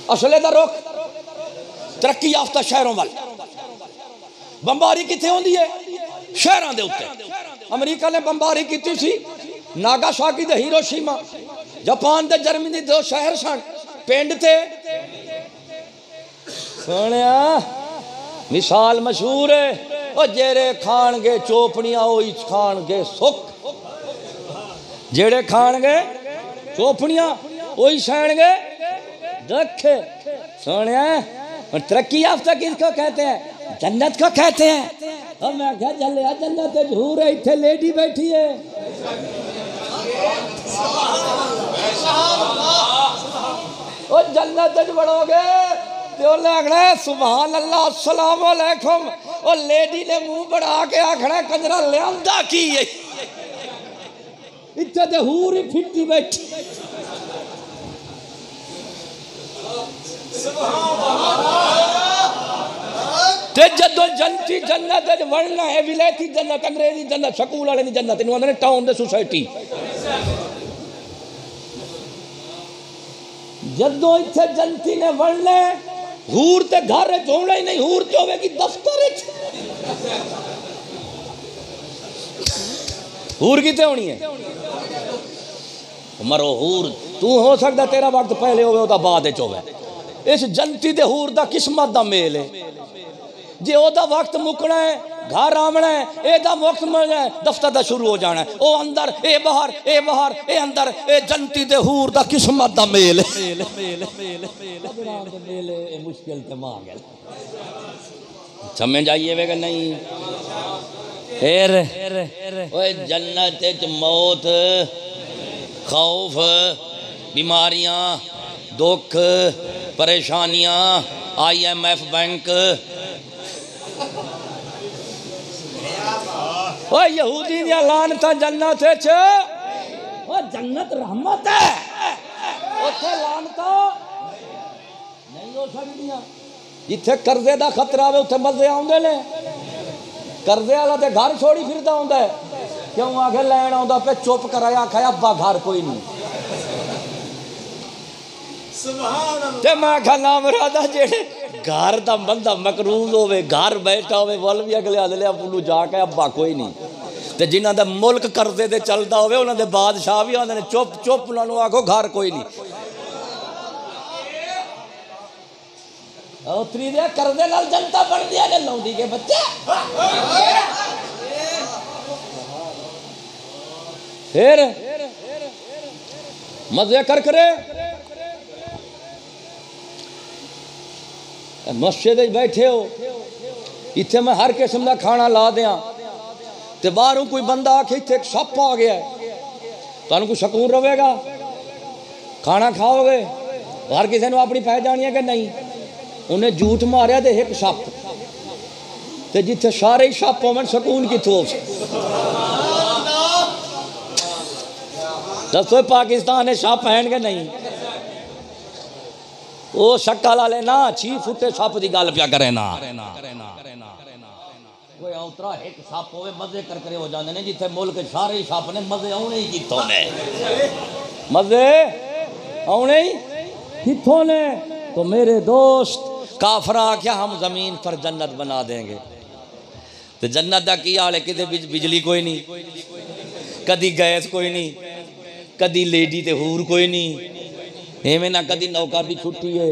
[SPEAKER 1] असले का रुख तरक्की याफ्ता शहरों वाल, बंबारी किथे होंदी है? शहरों के उत्ते। अमरीका ने बंबारी की सी नागासाकी ते हिरोशिमा, जापान ते जर्मनी दो शहर सन, पिंड ते सुनिया मिसाल मशहूर है। और जेरे खान गए चोपड़ियां वही खान गए सुख, जेड़े खान गए चोपड़ियां वही सहन गए रखे। सुनिया तरक्की याफ्ता किसको कहते हैं? जन्नत को कहते हैं।
[SPEAKER 2] और मैं क्या चलिया जन्नत हूर है, इत्थे लेडी बैठी है। ओ जन्नत बढ़ोगे तो लगना सुभान अल्लाह अस्सलाम वालेकुम। ओ लेडी ने मुंह बढ़ा के आखना कंजरा लियांदा की है, इत्थे ते हूर ही फिटी बैठी। ते जदों जनती जन्नत वड़ना है, विलायती जन्नत, अंग्रेजी जन्नत, स्कूल वाले दी जन्नत, इन्हू आंदे टाउन दे सोसाइटी। जदों इत्थे जनती ने वड़ना हूर ते घर होना ही नहीं, हूर तो होगी दफ्तर। हूर कितने होनी है? मरो हूर तू हो सकता तेरा वक्त पहले होवे ओदा बाद विच होवे। इस जनती दे हूर दा किस्मत दा मेल है। जे ओदा वक्त मुकना है, घर आमना है, एदा वक्त मुकना है, दफ्तर दा शुरू हो जाना है। ओ अंदर ए बाहर, ए बाहर ए अंदर, ए जनती दे हूर दा किस्मत दा मेल है। मुश्किल ते मांगल समझ आइए वे कि नहीं? फिर ओए जन्नत च मौत, खौफ, बीमारियां, दुख, परेशानियां, IMF बैंक। ओ यहूदी दी लानत जन्नत च, ओ जन्नत रहमत है, ओथे लानत नहीं हो सकदियां। जिथे कर्जे दा खतरा आवे उथे मजे आउंदे ने। कर्जे वाला ते घर छोड़ी फिरदा हुंदा है, क्यों आके लैन आउंदा पे चुप कराया आखा अब्बा घर कोई नहीं। ते मैं खाना मरादा जेड़े घर दा बंदा मकरूज होवे, घर बैठा होवे, वल भी अगले आदले अपनू जाके अब्बा कोई नहीं। ते जिन्हां दा मुल्क कर्जे ते चलदा होवे उन्हां दे बादशाह भी आंदे ने चुप चुप, उन्हां नू आखो घर कोई नहीं। उतरी दे कर्जे नाल जनता बन दिया ने लौंडी के बच्चे। फिर मजे कर करे मस्जिद बैठे हो, इत्थे मैं हर किस्म का खाना ला दियां ते बाहरों कोई बंदा आखे इत्थे एक सप आ गया, तुहानू कोई सकून रहेगा? खाना खाओगे? हर किसी ने अपनी पहचानी है कि नहीं? उन्हें झूठ मारिया ते एक सप, ते जिथे सारे ही सप होवन सकून कित्थों? दसो पाकिस्तान में सप हैं कि नहीं? वो शक्ल वाले ना 6 फुटे सप की गल पिया करे ना। कोई औतरा एक सप होवे मजे कर करे हो जाते हैं, जिथे मुल्क सारे ही सप ने मजे आने ही कितों ने, मजे आने ही कितों ने। तो मेरे दोस्त काफरा क्या हम जमीन पर जन्नत बना देंगे, तो जन्नत का की हाल है? किते बिजली कोई नहीं, कदी गैस कोई नहीं, कदी लेडी ते हूर कोई नहीं, एवें ना कदी नौकर की छुट्टी है।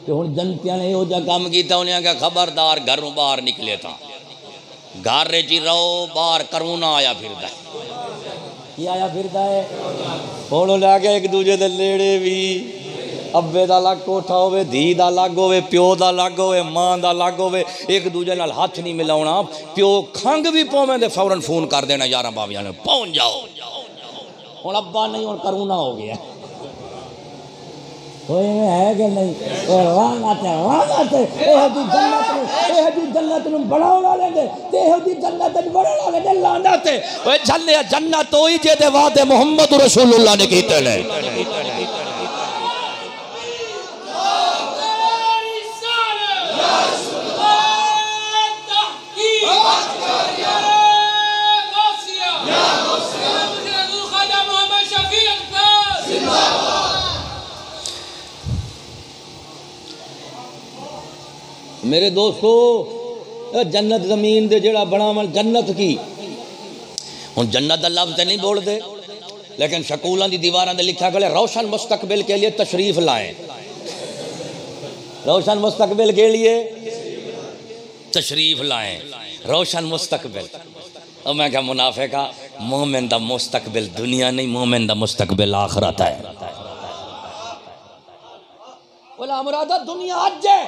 [SPEAKER 2] तो हुण जनतियां ने इहो जिहा काम कीता, उन्हें आख्या खबरदार घरों बाहर निकले था घर च रहो, बाहर करोना आया फिरदा की आया फिरदा है। हुण लै गया एक दूजे दे नेड़े भी, अब्बे दा अलग कोठा होवे, धी दा अलग होवे, प्यो दा अलग होवे, मां दा अलग होवे, एक दूजे नाल हाथ नहीं मिलाउणा। प्यो खंघ भी पवे ते फौरन फोन कर देना यारां बावियां ने पहुंच जाओ। हुण अब्बा नहीं, हुण करोना हो गया। है कि नहीं? जन्नत होई जेदे वादे मुहम्मद रसूलुल्लाह ने कीते ने। मेरे दोस्तों जन्नत जमीन दे जेड़ा बनावन जन्नत की, हुण जन्नत दा लफ्ज़ नहीं बोलते, लेकिन स्कूलों की दीवारों पर लिखा गया रोशन मुस्तकबिल के लिए तशरीफ लाएं। रोशन मुस्तकबिल के लिए तशरीफ लाएं, रोशन मुस्तकबिल। और मैं क्या मुनाफे का मोमिन दा मुस्तकबिल दुनिया नहीं, मोमिन दा मुस्तकबिल आखिरत है। बोला मुरादा दुनिया आज है,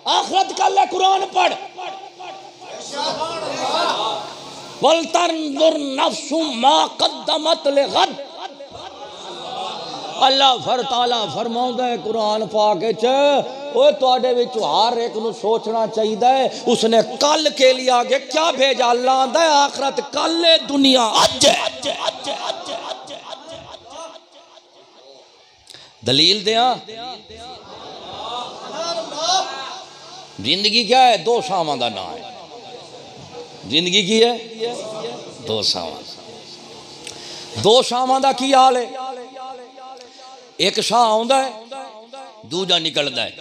[SPEAKER 2] आखिरत कल है। कुरान पढ़, वल तंजुर नफ्सु मा कद्दमत लिगद। अल्लाह ताला फरमाउंदा है कुरान पाक विच, ओए तुहाडे विच हर एक नूं सोचना चाहिए उसने कल के लिए आगे क्या भेजा। अल्लाह आंदा है आखिरत कल है, दुनिया अज है। दलील दिया, जिंदगी क्या है? दो शामां दा नाम है। जिंदगी की है? दो शामां। दो शामां दा की हाल है? एक शाह आउंदा है, दूजा निकलदा है।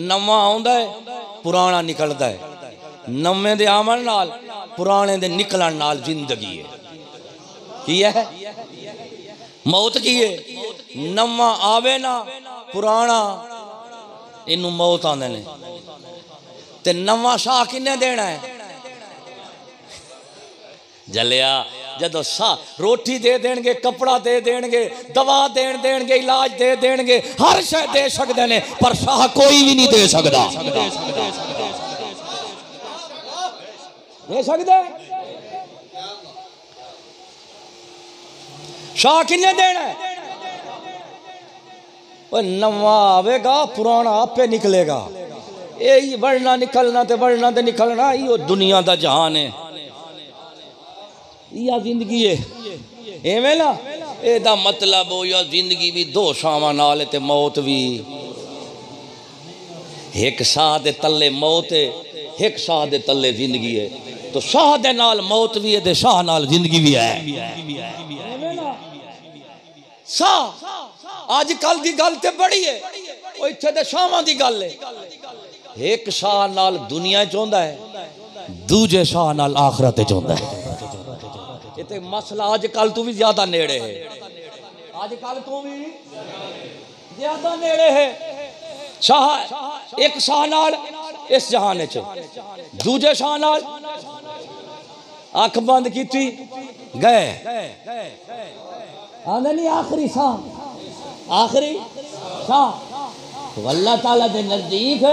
[SPEAKER 2] नवा आउंदा है, पुराना निकलदा है। नवे दे आवन नाल पुराने दे निकलन नाल जिंदगी है। की है? मौत की है? नवा आवे ना पुराना, इनू मौत आंदे ने। ते नवा शाह किन्ने देना है? जलिया जदों शाह रोटी दे देंगे, कपड़ा दे देंगे, दवा देंगे, इलाज दे देंगे, हर शय दे सकते ने, पर शाह कोई भी नहीं दे सकता। दे सकते शाह किन्ने देना है? नवा आवेगा, पुराना आपे निकलेगा। यही बढ़ना निकलना ते बढ़ना ते निकलना, यो दुनिया का जहान है, या जिंदगी है। एवें ना, एदा मतलब हो या जिंदगी भी दो शामां नाल ते मौत भी। एक शाह दे तले मौत है, एक शाह दे तले जिंदगी है। तो शाह दे नाल मौत भी है ते शाह नाल जिंदगी भी है। शाह अज कल की गल ते बड़ी है, वो इत्थे ते शाहां दी गल है। एक शाह नाल दुनिया चाहता है, दूजे शाह नाल आखिरत चाहता है। ये मसला अज कल तू भी ज्यादा नेड़े है, अज कल तू भी ज्यादा नेड़े है। शाह एक शाह नाल इस जहान च, दूजे शाह नाल अख बंद की गए। आंदे नहीं आखिरी शाह, आखिरी शाह। तो अल्लाह ताला के नजदीक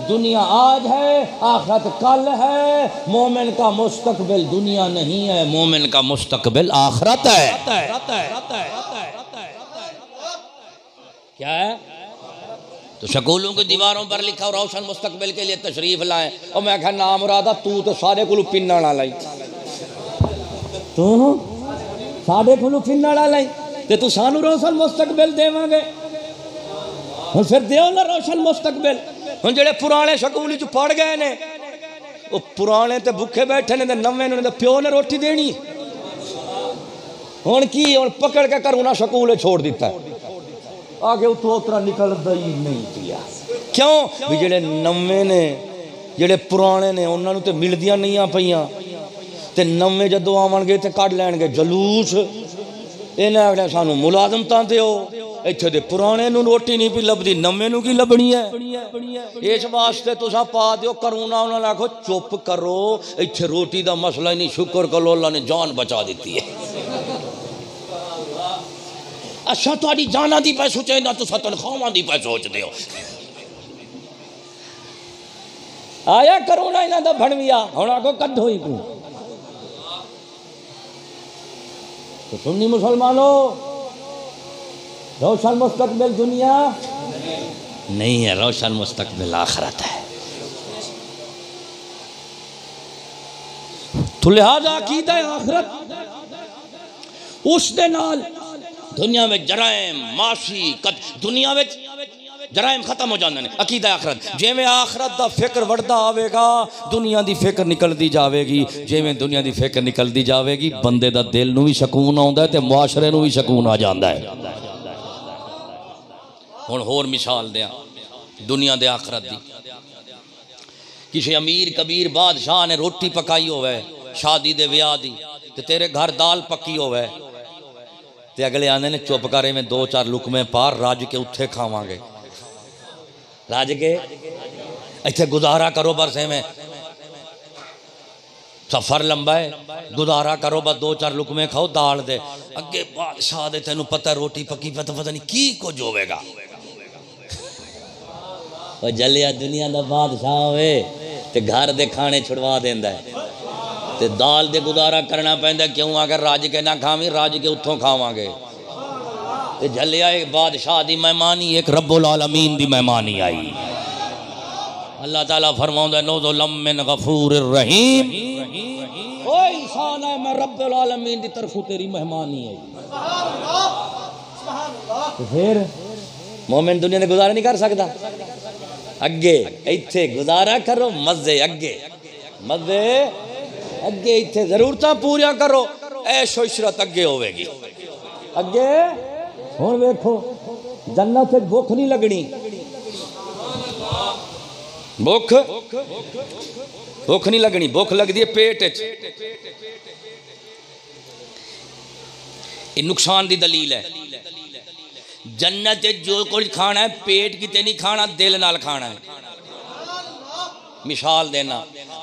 [SPEAKER 2] दुनिया आज है, आखिरत कल है। मोमिन का मुस्तकबिल दुनिया नहीं है, मोमिन का मुस्तकबिल आखिरत है। क्या है? तो स्कूलों की दीवारों पर लिखा रोशन मुस्तकबिल के लिए तशरीफ लाए। और मैं कहा नाम मुरादा तू तो सारे को पिन्ना ना लाई, तू साढ़े को पिन्ना ना लाई, ते तू सानू रोशन मुस्तकबिल देवांगे। हम फिर दियो ना रोशन मुस्तकबिल। हम जेड़े पुराने स्कूल च पढ़ गए ने, वो पुराने ते भुखे बैठे ने, नवे ने प्यो ने रोटी देनी। हुण की हुण पकड़ के करूँ ना स्कूल छोड़ दिता, आगे उतो उतरा निकलदा ही नहीं पिया। क्यों? भी जेड़े नवे ने, जेड़े पुराने ने, उन्होंने तो मिलदियां नहीं पईयां। ते नवे जदों आवणगे ते कढ लैणगे जलूस। इन्हें आखना सानू मुलाजमतां दिओ, इत्थे दे पुराने नूं रोटी नहीं पी लभदी, नवे नूं की लभनी है। इस वास्ते तुसां पा दिओ करूणा। उन्होंने आखो चुप करो, इत्थे रोटी दा मसला ही नहीं, शुक्र करो अल्लाह ने जान बचा दी है। अच्छा तुहाडी जाना दी पै सोचे ना, तुसां तनख्वाहां दी पै सोचदे हो। आया करूणा इन्हां दा भणविया, हुण आखो कड्ढो ही तूं। तो सुन्नी मुसलमानों, रोशन मुस्तकबिल दुनिया नहीं है, रोशन मुस्तकबिल आखिरत है। तो लिहाजा अकीदा आखिरत उस दे नाल दुनिया में जराइम माशी दुनिया में जराइम खत्म हो जाते हैं। अकीदा आखिरत, जिवें आखिरत दा फिक्र वड़दा आवेगा, दुनिया दी फिक्र निकलती जाएगी। जिवें दुनिया दी फिक्र निकलती जाएगी, बंदे दा दिल नूं भी सकून आउंदा है ते मुआशरे नूं भी सकून आ जांदा है। हुण होर मिसाल दियां दुनिया दे आखिरत दी। किसी अमीर कबीर बादशाह ने रोटी पकाई होवे शादी दे विआह दी, ते तेरे घर दाल पक्की होवे, ते अगले आंदे ने चुप करे में दो चार लुकमे पार रज के उत्थे खावांगे। रज के इत्थे गुजारा करो, बरसे में सफर लंबा है, गुजारा करो, बस दो चार लुकमे खाओ दाल दे। अगे बादशाह दे तेनू पता रोटी पकी पता नहीं की कुछ होवेगा। जलिया दुनिया का बादशाह होवे ते घर दे खाने छुड़वा देंदा है ते दाल दे गुजारा करना पैंदा। क्यों? अगर राज के ना खावी राज के उत्थों खावांगे। ते झलिया एक बादशाह दी मेहमानी, एक रब्बुल आलमीन दी मेहमानी आई। अल्लाह ताला फरमाउंदा नौज़ुलम मिन गफूरिर रहीम, ओ इंसान है मैं रब्बुल आलमीन दी तरफों तेरी मेहमानी है। तो फिर मोमिन दुनिया में गुजारा नहीं कर सकता। अगे इत्थे गुजारा करो, मजे अगे, मजे अगे, इत्थे जरूरतां पूरियां करो, ऐशो इशरत अगे होवेगी। अगे हुण वेखो जन्नत विच भुख नहीं लगनी। भुख नहीं लगनी, भुख लगती है पेट च। ये नुकसान दी दलील है। जन्नत जो कुछ खाना है पेट किते नहीं खाना, दिल नाल खाना है। मिसाल देना,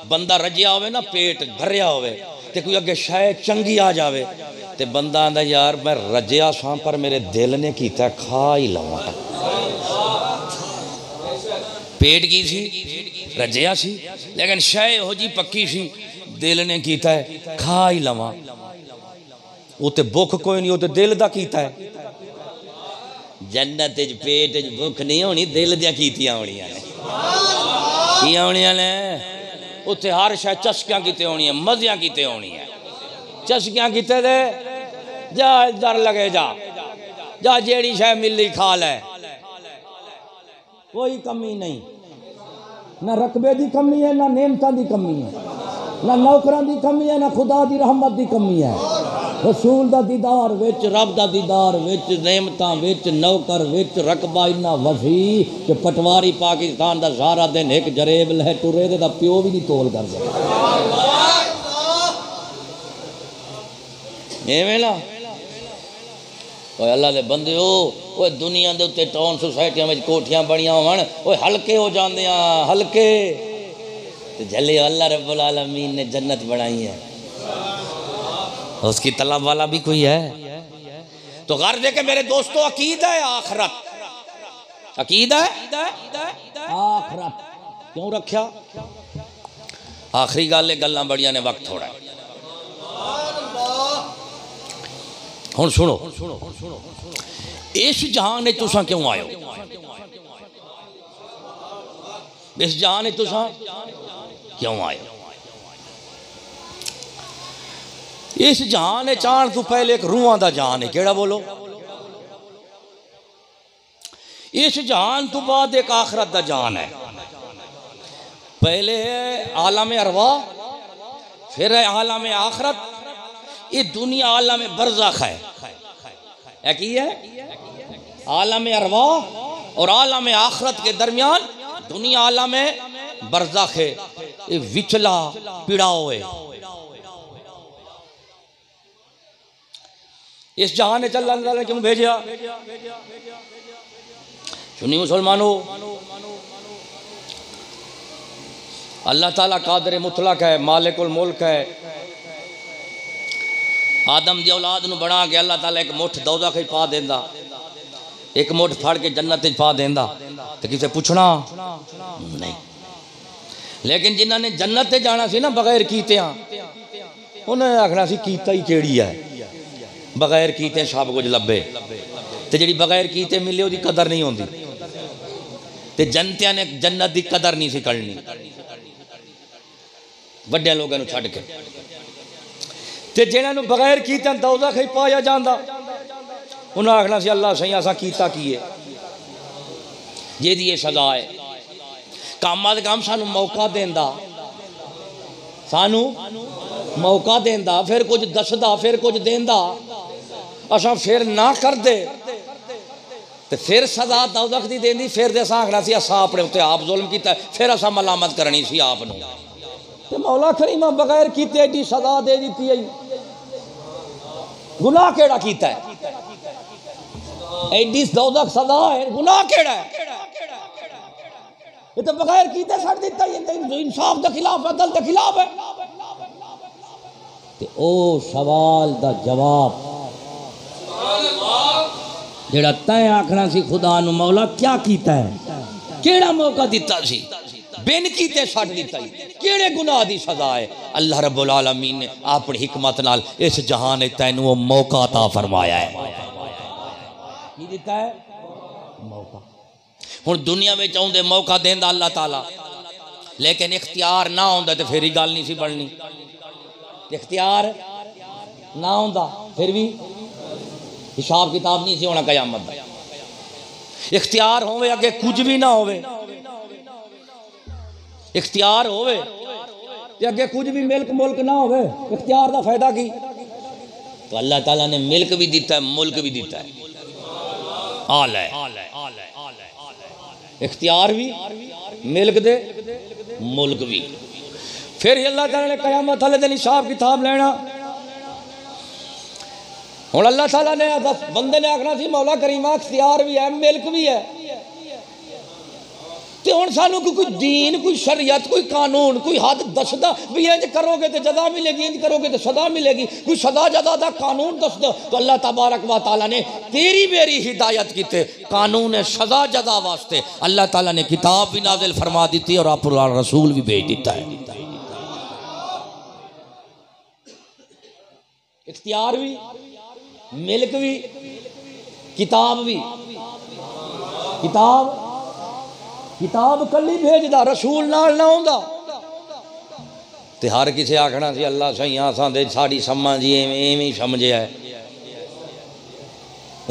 [SPEAKER 2] बंदा रजिया होवे ना, पेट भरिया होवे ते कोई अगे शायद चंगी आ जावे ते बंदा आंदा यार मैं रजिया सां पर मेरे दिल ने कीता खा ही लवां। पेट की सी रजिया सी लेकिन शायद हो जी पक्की सी, दिल ने कीता है खा ही लवां। वो तो भुख कोई नहीं, वो तो दिल दा कीता है। जन्नत पेट भुख नहीं होनी, दिल दियां कीतियां होनियां ने। की होनियां ने? उत्थे हर शायद चस्कियां किते होनी है, मजियां किते होनी है। चस्कियां किते दे जा इधर लगे जा जेड़ी शायद मिली खा ले, कोई कमी नहीं। ना रकबे की कमी है, ना नेमतां की कमी है, ना नौकरां की कमी है, ना खुदा की रहमत की कमी है। रसूल दा दीदार विच, रब दा दीदार विच, नेमतां विच, नौकर विच, रकबा इन्ना वसी कि पटवारी पाकिस्तान दा सारा दिन एक जरेब लह टुरे दा प्यो भी नहीं तोल करदा। एवें ना अल्लाह दे बंदे हो दुनिया के उत्ते टाउन सोसाइटियां में कोठियां बनिया होवन, हल्के हो जाते हैं हल्के। तो झले अल्लाह रब्बुल आलमीन ने जन्नत बनाई है, उसकी तलब वाला भी कोई है। तो गर्ज दे के मेरे दोस्तों अकीदा है आखरत, अकीदा है आखरत। क्यों रखा? आखिरी गल गल्लां बड़ियां ने, वक्त थोड़ा है। हुण सुनो, इस जहान में तुसां क्यों आयो? इस जहान में तुसां क्यों आयो? इस जहान में चाण तो पहले एक रूहां दा जहान है। केड़ा बोलो? इस जहान तो बाद एक आखरत दा जहान है। पहले है आलम अरवाह, फिर है आलम आखरत, ये दुनिया आलम बरज़ख है। की है? आलम अरवाह और आलम आखरत के दरमियान दुनिया आलम बरज़ख है। ये विचला पिड़ाव है। इस जहान ने चल अल्लाह ने क्यों भेजा? सुन्नी मुसलमानों, अल्लाह ताला कादिर मुतलक है, मालिकुल मुल्क है। आदम की औलाद नूं बना के अल्लाह ताला एक मुठ दोज़ख च पा देंदा, एक मुठ फड़ के जन्नत च पा देंदा, तो किसे पूछना नहीं। लेकिन जिन्हां ने जन्नत ते जाना सी ना बगैर कीतियां, उन्हें आखना सी कीता ही केड़ी है। बगैर कीते सब कुछ लभे, तो जी बगैर कीते मिले उसकी कदर नहीं होती। तो जनतियां ने जन्नत की कदर नहीं सी करनी, वड्डियां लोगों को छड्ड के। ते जिन्होंने बगैर कीते दोज़ख ही पाया जाता, उन्हें आखना सी अल्लाह सही असा कीता की है, जिहदी ये सज़ा है। कम अज कम सानू मौका देंदा, सानू मौका देंदा, फिर कुछ दसदा, फिर कुछ देंदा, असा फिर ना कर दे तो फिर सज़ा दोज़ख दी देंदी, फिर दे असा आखना सी असा अपने उत्ते आप जुल्म कीता, फिर असा मलामत करनी सी आप नूं। ते मौला करीमा बगैर कीते एडी सज़ा दे दी है। गुनाह केड़ा कीता है? एडी दोज़ख सज़ा है, गुनाह केड़ा है? ये तो बगैर कीते छड़ दिता ही, इंसाफ के खिलाफ, अदल के खिलाफ है। ते ओ सवाल दा जवाब जेड़ा तय आखना सी खुदा नूं, मौला क्या कीता है, केड़ा मौका दिता सी? बिन कीते छड्ड दिता ही केड़े गुनाह दी सजा है अल्लाह रब्बुल आलमीन ने अपनी हिकमत नाल इस जहान में तैनू वो मौका अता फरमाया है की दिता है मौका हुण दुनिया में आउंदे मौका देंदा अल्लाह ताला लेकिन इख्तियार ना होंदा तो फिर ही गल नहीं सी बननी इख्तियार ना होंदा फिर भी हिसाब किताब नहीं सी होना कयामत दा इख्तियार होवे अगे कुछ भी ना होवे इख्तियार होवे ते अगे कुछ भी मिल्क मुल्क ना होवे इख्तियार दा फायदा की तो अल्लाह ताला ने मिल्क भी दिता है मुल्क भी दिता है आल है इख्तियार भी मिल्क दे मुल्क भी फिर अल्लाह ताला ने कयामत वाले दिन हिसाब किताब लेना हुण अल्लाह ताला ने बंदे ने आखना सी मौला करीमा इख्तियार भी है मिल्क भी है तो हुण सानू कोई दीन कोई शरीयत कोई कानून कोई हद दसदा भी इंज करोगे तो जदा मिलेगी इंज करोगे तो सदा मिलेगी कोई सदा जदा दा कानून दस दो तो अल्लाह तबारक व तआला ने तेरी मेरी हिदायत कीते कानून सजा जदा वास्ते अल्लाह ताला ने किताब भी नाजिल फरमा दी थी और अपना रसूल भी भेज दिता है इख्तियार भी मिल्क भी किताब भी किताब कली भेजदा रसूल नाल ना होंदा ते हर किसे आखना सी अल्लाह सही असां दे साड़ी सम्मा जी एवें समझिया है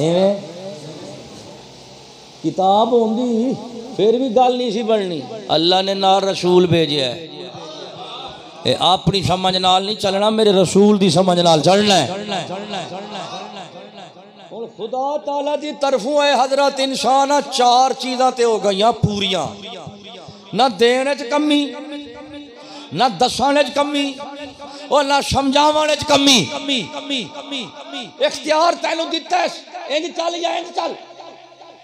[SPEAKER 2] एवें किताब होंदी फिर भी गल नहीं सी बननी अल्लाह ने नाल रसूल भेजिया है ए अपनी समझ नाल नहीं चलना मेरे रसूल दी समझ नाल चलना है और खुदा ताला दी तरफों है हजरत इंसान चार चीज़ां ते हो गई पूरियां ना देने च कमी ना दसने च कमी और ना समझावने च कमी इख्तियार तैनू दिता है इंज चल या इंज चल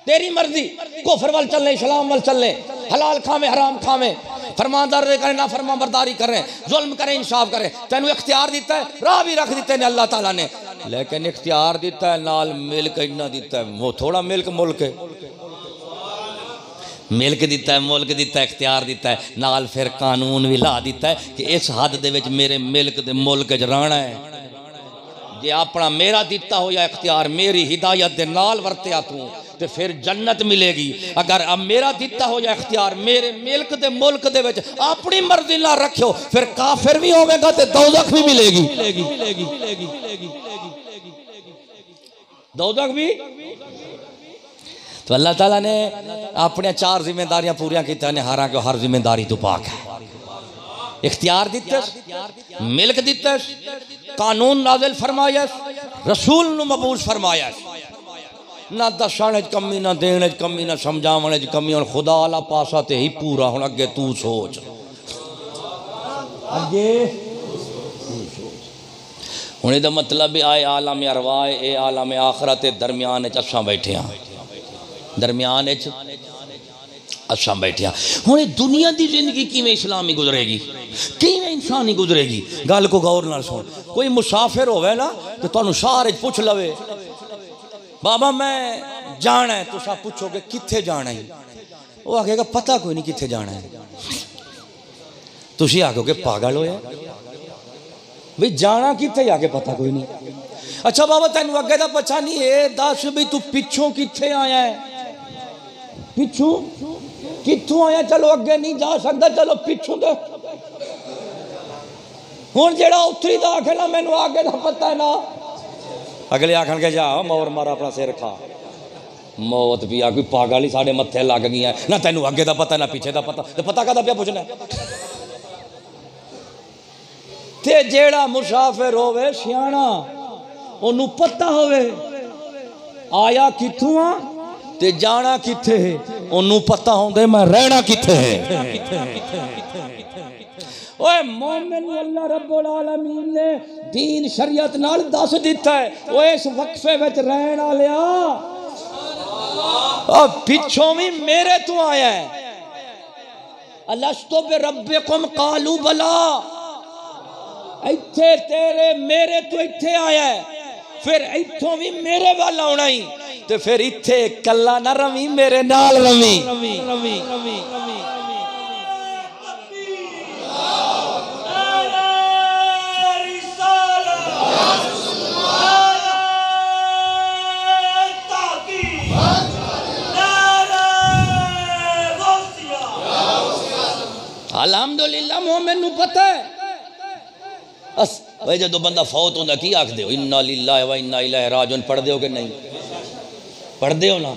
[SPEAKER 2] तेरी मर्जी कुफर वाल चलने इस्लाम वाल चलने हलाल खावे हराम खावे फरमानदारी करे ना फरमाबरदारी करे जुल्म करे इंसाफ करे तेनू इख्तियार दिता है राह भी रख दिते ने अल्लाह ताला ने लेकिन इख्तियार दिता है नाल मिल्क इन्ना दिता है वो थोड़ा मिल्क मुल्क है मिल्क दिता है मुल्क दिता है इख्तियार दिता है नाल फिर कानून भी ला दिता है कि इस हद दे विच मेरे मिल्क दे मुल्क च रहना है जे अपना मेरा दिता हो या इख्तियार मेरी हिदायत दे नाल वरतिया तू तो फिर जन्नत मिलेगी अगर अब मेरा दिता हो या इख्तियार मेरे मिल्क दे मुल्क दे विच अपनी मर्जी ना रखियो फिर काफिर भी होवेगा ते दोज़ख भी मिलेगी दोज़ख भी तो अल्लाह ताला ने अपने चार जिम्मेदारियां पूरियां की ने हालांकि हर जिम्मेदारी तो पाक है इख्तियार दिता मिल्क दिता कानून नाजिल फरमाया रसूल नु मबूस फरमाया ना दसने कमी ना देने कमी ना समझाने कमी और खुदा आला पासा ते ही पूरा हुण अगे तू सोच अगे हुण इहदा मतलब भी आए आलम अरवाह ए आलम आखरत दरम्यान असां बैठे हाँ दरम्यान असां बैठे हाँ हुण दुनिया की जिंदगी किवें इस्लामी गुजरेगी किवें इंसानी गुजरेगी गल को गौर नाल सुन कोई मुसाफिर होवे ना तो तुहानूं सारे पुछ लवे बाबा मैं जाना है तुसा पूछोगे कित्थे जाना है वो आखेगा पता कोई नहीं कित्थे जाना है तुसी आखोगे पागल होया भाई जाना कित्थे आके पता कोई नहीं अच्छा बाबा तेन अगे का पता नहीं है दस भी तू पिछों कित्थे आया है पिछों कित्थों आया चलो अगे नहीं जा सकता चलो पिछों तो हुण जेड़ा उत्तरी दा आखे ना मैनू आगे का पता है ना अगले आखन के जा मोर मारा अपना सिर खा मौत भी आ कोई पागल ही साढ़े मत्थे लग गई है ना तेनू अगे का पता ना पीछे का पता तो पता कहता पिया पुछना ते जेड़ा मुसाफिर होवे सियाणा ओनू पता होवे आया कित्थों आ ते जाना कित्थे है ओनू पता होंदे मैं रहना कित्थे है ओए मोमिन अल्लाह रब्बुल आलमीन ने दीन शरीयत नाल दस दिता है ओए इस वक्फे विच रहन वालिया अब पिछों भी मेरे तो आया है अलस्तु बिरब्बिकुम कालू बला इत्थे तेरे मेरे तो इत्थे आया है फिर इत्थों भी मेरे वाल आना ही तो फिर इत्थे कल्ला ना रवी मेरे नाल रवी अल्हम्दुलिल्लाह मोमिन नूं पता है बस भाई जो बंदा फौत होंदा की आखदे हो इन्ना लिल्लाहि व इन्ना इलैहि राजिऊन पढ़दे हो कि नहीं पढ़दे हो ना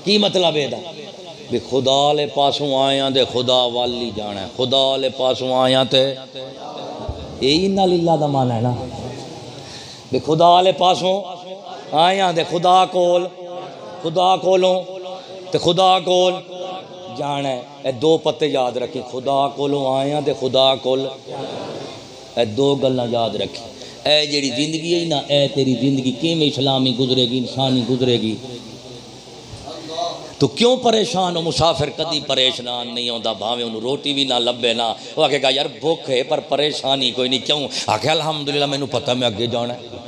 [SPEAKER 2] की मतलब है भी खुदा ले पासों आया ते खुदा वाल ही जाना है खुदा ले पासों आया ते यही इन्ना लिल्लाह दा माना है ना भी खुदा ले पासों आया ते खुदा कोलों ते खुदा कोल जाना है ए दो पत्ते याद रखी खुदा कोलों आया ते खुदा कोल ए दो गल्लां याद रखी ए जेड़ी जिंदगी है ना ए तेरी जिंदगी किवें इस्लामी गुजरेगी इंसानी गुजरेगी तो क्यों परेशान हो मुसाफिर कदी परेशान नहीं होता भावें उन्होंने रोटी भी ना लभे ना वो आखेगा यार भुख है पर परेशानी कोई नहीं क्यों आखे अल्हम्दुलिल्लाह मैनू पता मैं अगे जाना है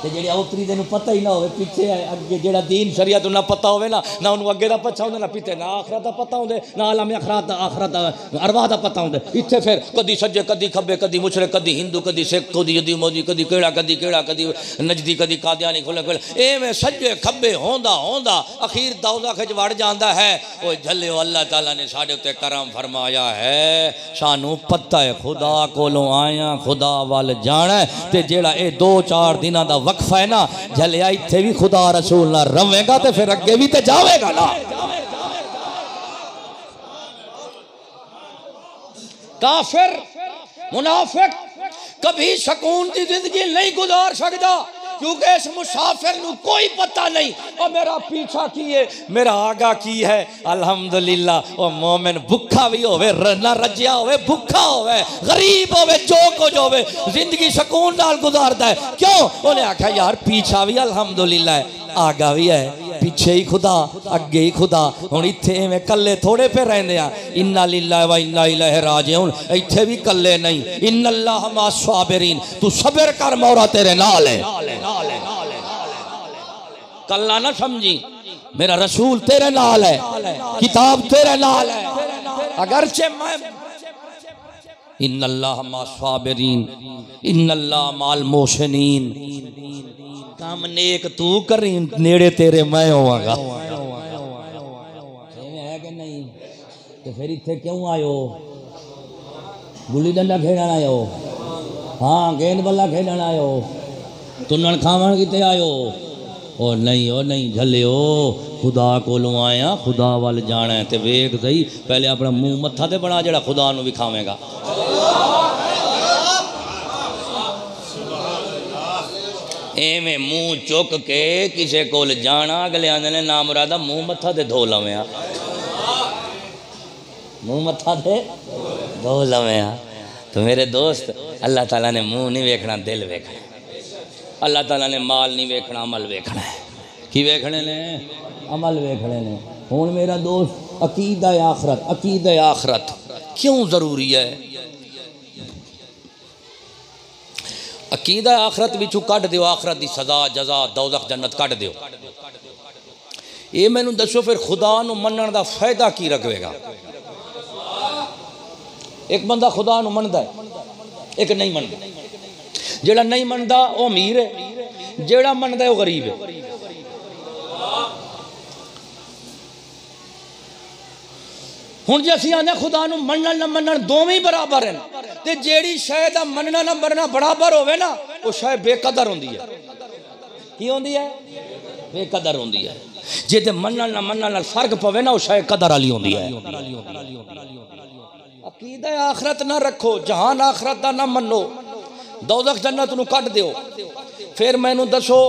[SPEAKER 2] जेड़े उतरी तेन पता ही ना हो पिछे अगे जो दीन शरीयत ना पता हो ना उन्होंने अगे का पता होंगे ना पिछे ना आखरत का पता होंगे ना आलम आखरत अरवाह का पता होंगे इतने फिर कदी सज्जे कदी खब्बे कदी मुशरिक कदी हिंदू कदी सिख कदी यदी मोदी कदी केड़ा कदी नजदी कदी कादियानी खुले खुले एवें सज्जे खब्बे होंदा होंदा अखीर दौज़ख च वड़ जाता है वो झल्लियो अल्लाह ताला ने साडे उत्ते करम फरमाया है सानू पता है खुदा कोलों आया खुदा वाल जाना है ते जेड़ा ये 2-4 दिनों का वक्फा है ना झलिया इत्थे भी खुदा रसूल ना रवेगा तो फिर अगे भी तो जावेगा ना काफिर मुनाफिक कभी सुकून की जिंदगी नहीं गुजार सकता क्योंकि इस मुसाफिर नू कोई पता नहीं और मेरा पीछा की है मेरा आगा की है अल्हम्दुलिल्लाह और मोमिन भुखा भी होवे ना रजिया होवे भुखा होवे गरीब होवे जो कुछ होवे जिंदगी सुकून नाल गुजारता है क्यों उन्हें आख्या यार पीछा भी अल्हम्दुलिल्लाह आगा भी है पीछे ही खुदा अगे ही खुदा हुण इत्थे में कल्ले थोड़े पे रहंदे आ इन्ना लिल्लाहि व इन्ना इलैहि राजिऊन इत्थे भी कल्ले नहीं इन्नल्लाह मा साबिरीन तू सब्र कर मौला तेरे नाल है कल्ला ना समझी मेरा रसूल तेरे नाल है किताब तेरे नाल है अगरचे मैं इन्नल्लाह मा साबिरीन इन्नल्लाह माल मोहसिनीन काम नेक तू करी नेड़े तेरे मैं होवांगा है कि नहीं तो फिर इत्थे क्यों आयो गुल्ली डंडा खेलण आयो हाँ गेंद बल्ला खेलण आयो तुनन खावन किते आयो ओ नहीं झलियो खुदा कोलों आया खुदा वाल जाना है ते वेख सही पहले अपना मुंह मत्था ते बना जेड़ा खुदा नूं विखावेगा एवें मुँह चुक के किसी को जाना अगले आंदे ने नाम मुरादा मुँह मत्था ते धो लवें मुँह मत्था ते धो लवें तो मेरे दोस्त अल्लाह ताला ने मुँह नहीं वेखना दिल वेखना अल्लाह ताला ने माल नहीं वेखना अमल वेखना है की वेखने ने अमल वेखने ने हुण मेरा दोस्त अकीदा आखरत क्यों ज़रूरी है अकीदा आखरत विचों कढ़ दियो आखरत की सजा जजा दौज़ख जन्नत कढ़ दियो ये मैनू दसो फिर खुदा नूं मनण दा फायदा की रखेगा एक बंदा खुदा नूं मनदा है एक नहीं मनदा जेड़ा नहीं मनदा वो अमीर है जेड़ा मनदा वो गरीब है हुण जे असीं आने खुदा नूं मनण ना मनण दोवें बराबर हैं ते जेड़ी शय दा मनना ना मनना बराबर होवे ना वो शय बेकदर होंदी है की होंदी है बेकदर होंदी है जे ते मनण ना मनण नाल फर्क पवे ना वो शय कदर वाली होंदी है अकीदा आखरत ना रखो जहान आखरत दा ना मनो दौज़ख जन्नत नूं कढ दिओ फिर मैनूं दसो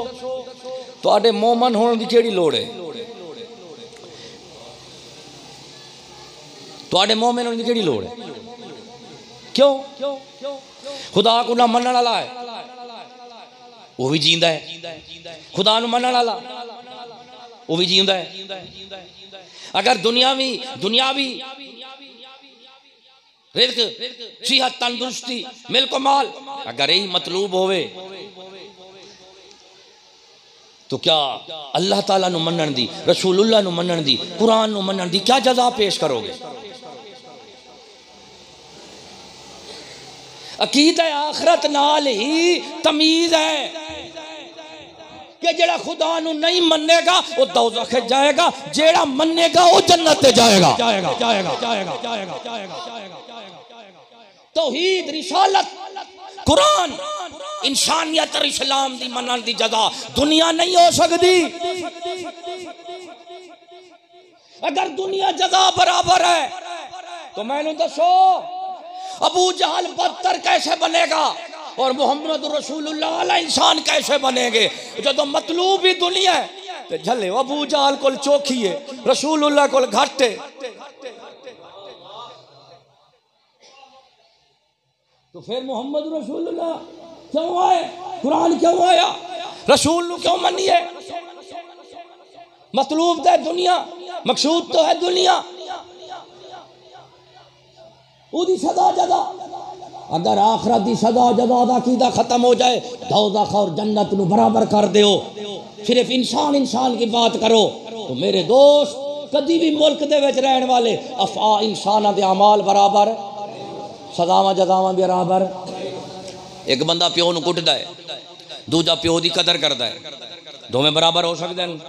[SPEAKER 2] तुहाडे मोमन होण दी केड़ी लोड़ है तुहाडे मोमिन होने की केड़ी लोड़ है क्यों खुदा को ना मनण वाला है वो भी जींदा है खुदा नूं मनण वाला वो भी जींदा है अगर दुनियावी रिज़्क़ सेहत तंदुरुस्ती मिल्क माल अगर यही मतलूब होवे तो क्या अल्लाह ताला नूं मनण दी रसूलुल्लाह नूं मनण दी कुरान नूं मनण दी क्या जज़ा पेश करोगे अकीदा आखरत नाल ही तमीज है कि जेड़ा खुदा नु नहीं मन्नेगा वो दोज़ख जाएगा, जेड़ा मन्नेगा वो जन्नत जाएगा। तौहीद, रिसालत, कुरान, इंसानियत और इस्लाम दी मनन दी जगह दुनिया नहीं हो सकती। अगर दुनिया जगह बराबर है तो मैंने दसो अबू जहल बदतर कैसे बनेगा और मोहम्मद रसूलुल्लाह वाला इंसान कैसे बनेंगे? जो मतलूब ही दुनिया है तो झले अबू जहल को चौखी है, रसूलुल्लाह को घाटे। तो फिर मोहम्मद रसूलुल्लाह क्यों आए? कुरान क्यों आया? रसूल क्यों मनिए? मतलूब तो है दुनिया, मकसूद तो है दुनिया, उदी सदा जदा। अगर आखरत दी सदा जदा दा कीदा खत्म हो जाए, दोज़ख और जन्नत नु बराबर कर दो। सिर्फ इंसान इंसान की बात करो तो मेरे दोस्त, कभी भी मुल्क दे विच रहने वाले अफा इंसाना दे अमाल बराबर, सदावा जदावा बराबर। एक बंदा प्यो नू कुटदा है, दूजा प्यो दी कदर करदा है, दोवें बराबर हो सकते हैं?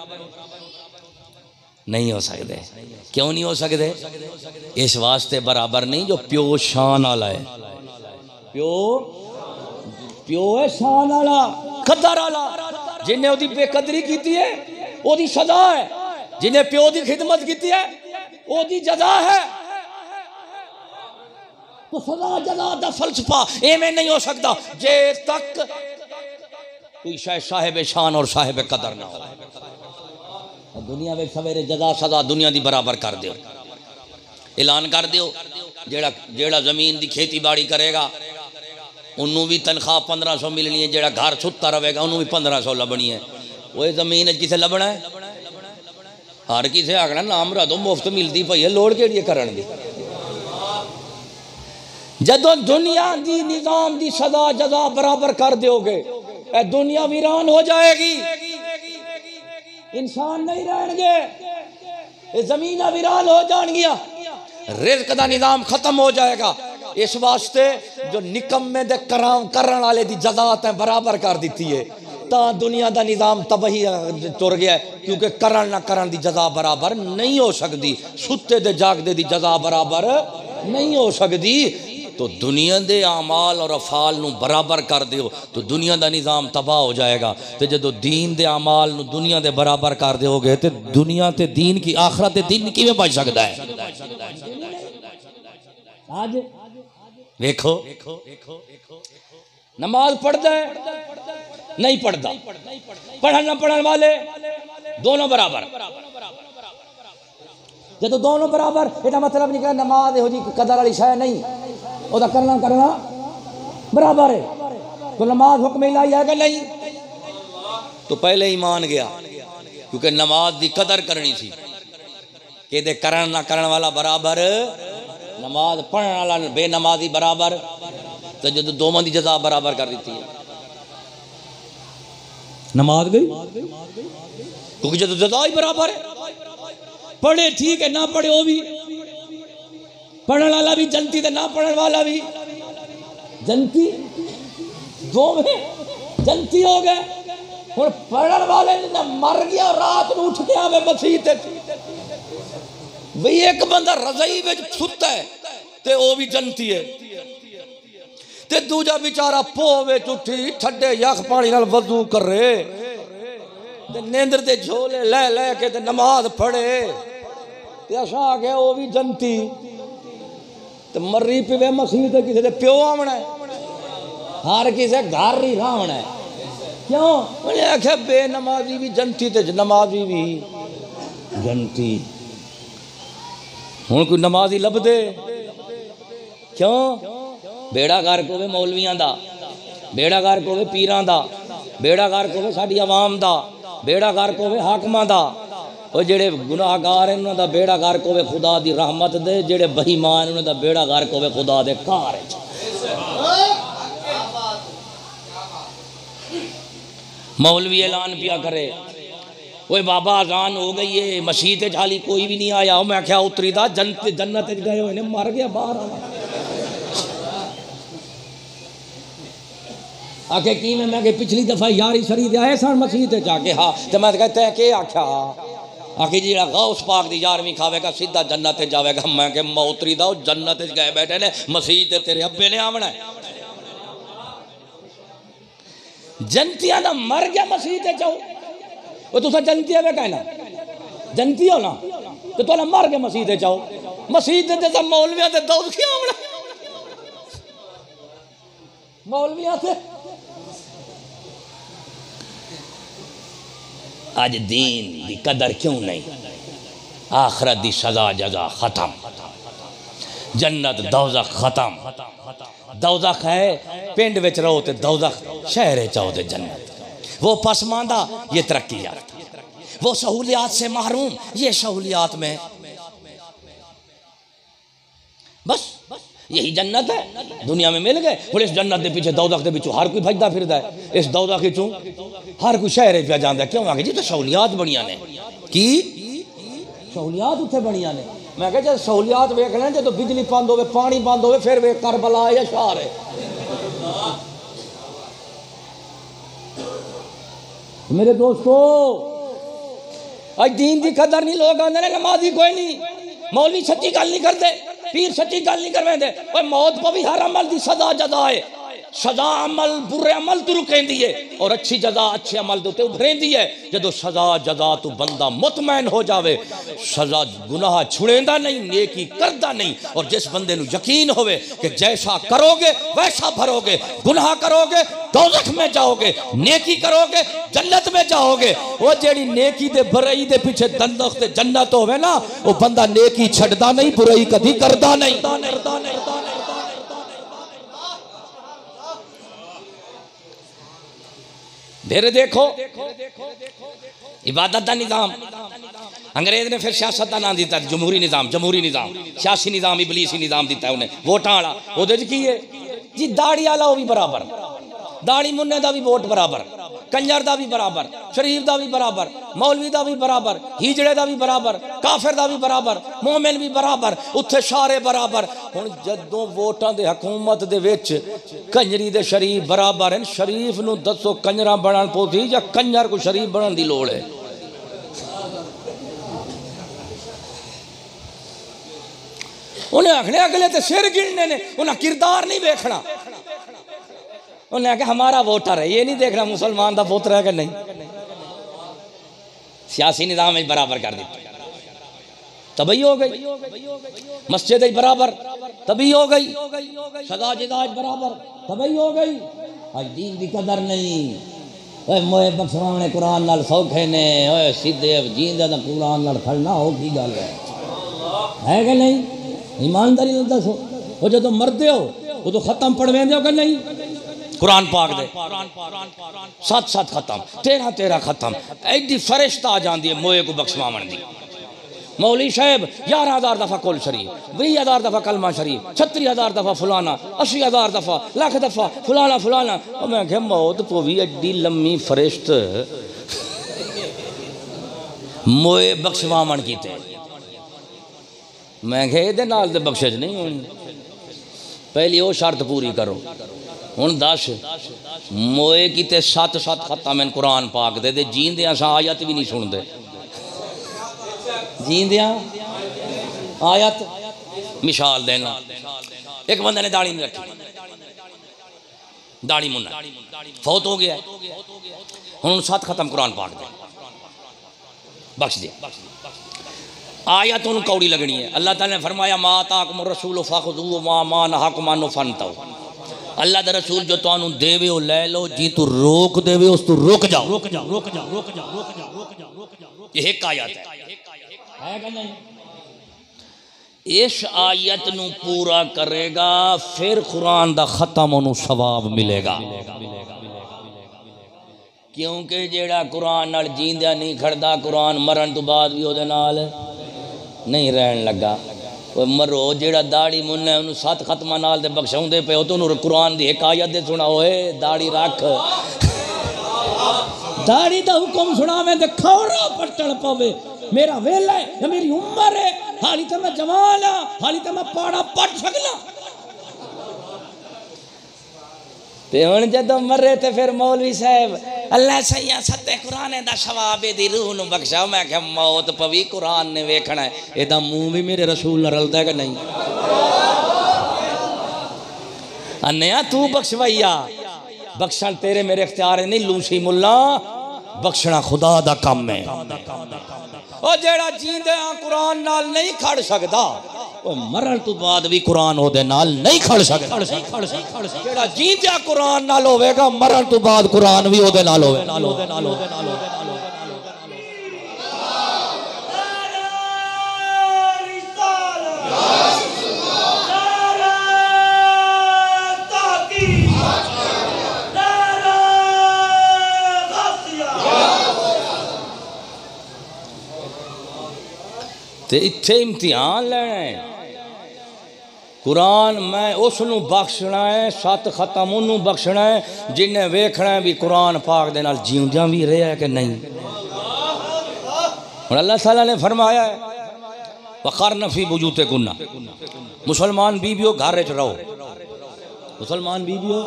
[SPEAKER 2] नहीं हो सकते। क्यों नहीं हो सकते? इस वास्ते बराबर नहीं जो प्यो शान वाला है। प्यो है शान वाला, कदर वाला। जिन्हें ओदी बेकदरी की है ओदी सजा है, जिन्हें प्यो की खिदमत की है ओदी जजा है। तो सजा जजा दा फलसफा एवें नहीं हो सकता जे तक कोई शायद साहिब शान और साहिब कदर ना हो। दुनिया में सवेरे जजा सजा दुनिया दी बराबर कर दो, ऐलान कर दो। जेड़ा जमीन दी खेती बाड़ी करेगा उन्होंने भी तनख्वाह 1500 मिलनी है, जेड़ा घर सुता रहेगा उन्होंने भी 1500 लभनी है। वो जमीन किसे लभना है? हर किसे आखना नाम रदो मुफ्त मिलती पई है, लोड़ केड़ी करन दी। जदों दुनिया दी निजाम दी सदा जजा बराबर कर दोगे ए दुनिया वीरान हो जाएगी, इंसान नहीं रहेंगे, जमीन वीरान हो जाएंगियां, रिज़्क दा निजाम खत्म हो जाएगा। इस वास्ते जो निकम्मे दे करन वाले दी जज़ात है बराबर कर दी है, ता दुनिया दा निजाम तबाही तुर गया, क्योंकि करन ना करन दी जज़ा बराबर नहीं हो सकती, सुते दे जागदे दी जज़ा बराबर नहीं हो सकती। तो दुनिया दे आमाल और अफाल नू बराबर कर दो तो दुनिया दा निज़ाम तबाह हो जाएगा। तो जो दीन दे आमाल नू दुनिया दे बराबर कर दोगे तो दुनिया ते दीन की आखरत ते दिन किवें बच सकता है? आज देखो नमाज पढ़ता है नहीं पढ़ता, पढ़न ना पढ़न वाले दोनों बराबर। जो दोनों बराबर इसका मतलब नहीं कि नमाज हो जी कदर वाली शय नहीं, ओदा करना बराबर है। तो नमाज हुक्म इलाही है कि नहीं? तो पहले ही मान गया, क्योंकि नमाज की कदर करनी थी कि दे करन ना करन वाला बराबर, नमाज पढ़ने वाला बेनमाजी बराबर। तो जो दोवां दी जज़ा बराबर कर दी है, नमाज गई, क्योंकि जो जज़ा ही बराबर है। पढ़े ठीक है, ना पढ़े वो भी, पढ़ने वाला भी जनती तो ना पढ़ने वाला भी जनती, दो में जनती हो गए। और पढ़ने वाले ने मर गया रात को उठ के आवे मसीह भाई, एक बंदा रजाई में सुता है तो वो भी जनती है, ते दूजा बेचारा पोवे उठी ठंडे यख पानी नाल वजू करे ते नींदर दे झोले ले ले के ते नमाज पढ़े ते असा आ गया वो भी जनती। तो मर्री पिवे मसीह ते किसी दे प्यो आवना है, हर किसी घर ही रहना है। क्यों? उन्हें आख्या बेनमाजी भी जनती ते नमाजी भी जनती। हुण कोई नमाजी लभदे क्यों? बेड़ा गर्क होवे मौलवियां दा, बेड़ा गर्क होवे पीरां दा, बेड़ा गर्क होवे साडी आवाम दा, बेड़ा गर्क होवे हाकमां दा। और जेड़े गुनाहगार हैं उन्हां दा बेड़ा गर्क होवे खुदा दी रहमत दे, जेड़े बेईमान उन्हां दा बेड़ा गर्क होवे खुदा दे कार। मौलवी ऐलान पिया करे, ओए बाबा अजान हो गई है, मसीह हाली कोई भी नहीं आया। मैं क्या उतरी दा जन्नत गए हुए मर गया बाहर आना। आके की मैं कि पिछली दफा यारी शरीद आए सन मसीह ते जाके हाँ तो मैं कहते के आख्या आखिर जी गौस पाक दी 11वीं खावेगा सीधा जन्नत जावेगा। मैं के मौतरी दा जन्नत गए बैठे ने मसीह ते तेरे अब्बे ने आवना है। जनतियां दा मर गया मसीह ते जाओ वो तुसा जनती है कहना जनती हो ना तो तुला मर गया मसीह ते जाओ मसीह ते सब मौलवियां ते दौड़ के आवना मौलवियां से आज दीन की कदर क्यों नहीं। आखरत दी सजा जजा खत्म जन्नत दौज़ख खत्म। दौज़ख है पिंड विच रहो तो दौज़ख शहर चाहो तो जन्नत। वो पसमानदा ये तरक्की याफ्ता, वो सहूलियात से महरूम ये सहूलियात में। बस यही जन्नत है दुनिया में मिल गए। और इस जन्नत के पीछे दौज़ख के पिछू हर कोई भजदा फिरदा है। इस दौज़ख के चू हर कोई शहर पे जाता है। क्यों आगे जी तो सहूलियात बड़िया ने की सहूलियात उत्थे बड़िया ने। मैं कहा जब सहूलियात वेख लें जो बिजली बंद हो पानी बंद हो फिर वे करबला या शार है। मेरे दोस्तों आज दीन की कदर नहीं लोग आते ने नमाजी कोई नहीं मौलवी सच्ची गल नहीं करते पीर सच्ची गल नहीं करवाते। ओए मौत पर भी हर अमल की सजा जदा है। सजा अमल बुरे अमल तो रुकेंदी है और अच्छी जजा अच्छे अमल के उत्ते उभरेंदी है। जदों सजा जजा तो बंदा मुतमैन हो जावे सजा गुनाह छुड़ेंदा नहीं नेकी करदा नहीं। और जिस बंदे नू यकीन होवे कि जैसा करोगे वैसा भरोगे गुनाह करोगे दोज़ख में जाओगे नेकी करोगे जन्नत में जाओगे। वो जेड़ी नेकी दे बुराई दे पीछे दोज़ख ते जन्नत होवे ना वो बंदा नेकी छड्डदा नहीं बुराई कभी करदा नहीं। फिर देखो इबादत का निज़ाम अंग्रेज ने फिर सियासत का नाम दिता जमहूरी निज़ाम सियासी निज़ाम इबलीसी निज़ाम दिता उन्हें वोटां वाला। वो की है जी दाड़ी वाला वो भी बराबर दाड़ी मुन्ने का भी वोट बराबर कंजर का भी बराबर शरीफ का भी बराबर मौलवी का भी बराबर हिजड़े का भी बराबर काफिर का भी बराबर मोमिन भी बराबर उत्थे सारे बराबर। हुण जदों वोटां दे हुकूमत दे विच कंजरी दे शरीफ बराबर हैं शरीफ नूं दसो कंजरा बनन पोसी या कंजर को शरीफ बनन दी लोड़ है। उन्हें आखने अगले ते सिर गिनने ने उन्हें किरदार नहीं देखना। उन्हें आखिया हमारा वोटर है ये नहीं देखना मुसलमान का पुत्र है कि नहीं। सियासी निज़ाम में बराबर कर दिया तभी हो गई मस्जिद बराबर तभी हो गई सदा जिदाज बराबर तभी हो गई। आज दीन की कदर नहीं। ओए मोए बख्शवाने कुरान नाल सौखे ने ओए सीधे जींदा दा कुरान नाल खड़ना हो की गल है कि नहीं। ईमानदारी नाल दसो वो जो मरते हो वो तो खत्म पढ़वेंदे हो कि नहीं। कुरान पाक दे 7 खत्म 13 खत्म एडी फरिश्ता आ जाती है मोए को बख्शवावन दी। मौली साहब 11,000 दफा कुल शरीफ 20,000 दफा कलमा शरीफ 36,000 दफा फलाना 80,000 दफा लाख दफा फलाना फलाना। और मैं क्या मौत पो भी एडी लम्मी फरिश्त मोए बख्शवावन कीते। मैं ये नाल ते बख्शिश नहीं होनी पहली वो शर्त पूरी करो। हुण दस मोए किते 7 खत्म हैं कुरान पाक दे जींदियां सा आयत भी नहीं सुनते जींदियां आयत। मिसाल देना एक बंदे ने दाढ़ी नहीं रखी दाढ़ी मुन्ना फौत हो गया हुण 7 खत्म कुरान पाक दे बख्श दिया आयत उन कौड़ी लगनी है। अल्लाह ताला ने फरमाया मा ताकुम रसूल फखुज़ू मा नहाकुम अन्हु फंतहू। अल्लाह दा रसूल जो तुहानू देवे ओ ले लो जी तू रोक देवे उस तू रुक जाओ। ये एक आयत है कि नहीं। इस आयत नू पूरा करेगा फिर कुरान दा खत्म ओनू सवाब मिलेगा। क्योंकि जेड़ा कुरान नाल जींदा नहीं खड़दा कुरान मरण तो बाद भी ओदे नाल नहीं रहन लगा। मरो जेड़ा दाढ़ी मुन्ना है 7 खत्मा नाल दे बख्शाउंदे पे तो कुरान दी एक आयत दे सुना होए दाढ़ी रख दाढ़ी दा हुक्म सुना मैं ते खौरा पटल पवे मेरा वेला है मेरी उम्र है हाली तो मैं जवान हां हाली तो मैं पाड़ा पट सकना। ते हुण जदों मरे ते फिर मौलवी साहब अल्लाह सैया सत्ते कुरान दा शवाब दी रूह नु बख्शा। मैं क्या मौत पवी कुरान ने वेखना है, एदा मुंह भी मेरे रसूल नाल रलदा है कि नहीं? अन्या तू बख्शवैया, बख्शण तेरे मेरे इख्तियार नहीं। लूसी मुल्ला बख्शना खुदा दा काम है। ओ जेड़ा जींदे कुरान नाल नहीं खड़ सकदा, ओ मरण तो बाद भी कुरान ओदे नाल नहीं खड़ सकदा। जेड़ा जींदे कुरान नाल होवेगा, मरण तो बाद कुरान भी ओदे नाल होवे। ते इत्थे इम्तिहान लेना है। कुरान मैं उसनू बख्शना है, सत खत्म उन्नू बख्शना है जिन्हें वेखना है भी कुरान पाक दे नाल जीउंदा भी रहा है कि नहीं। और अल्लाह ताला ने फरमाया है वक़रन फी बुयूतिकुन्ना, मुसलमान बीबियों घर च रहो, मुसलमान बीबियों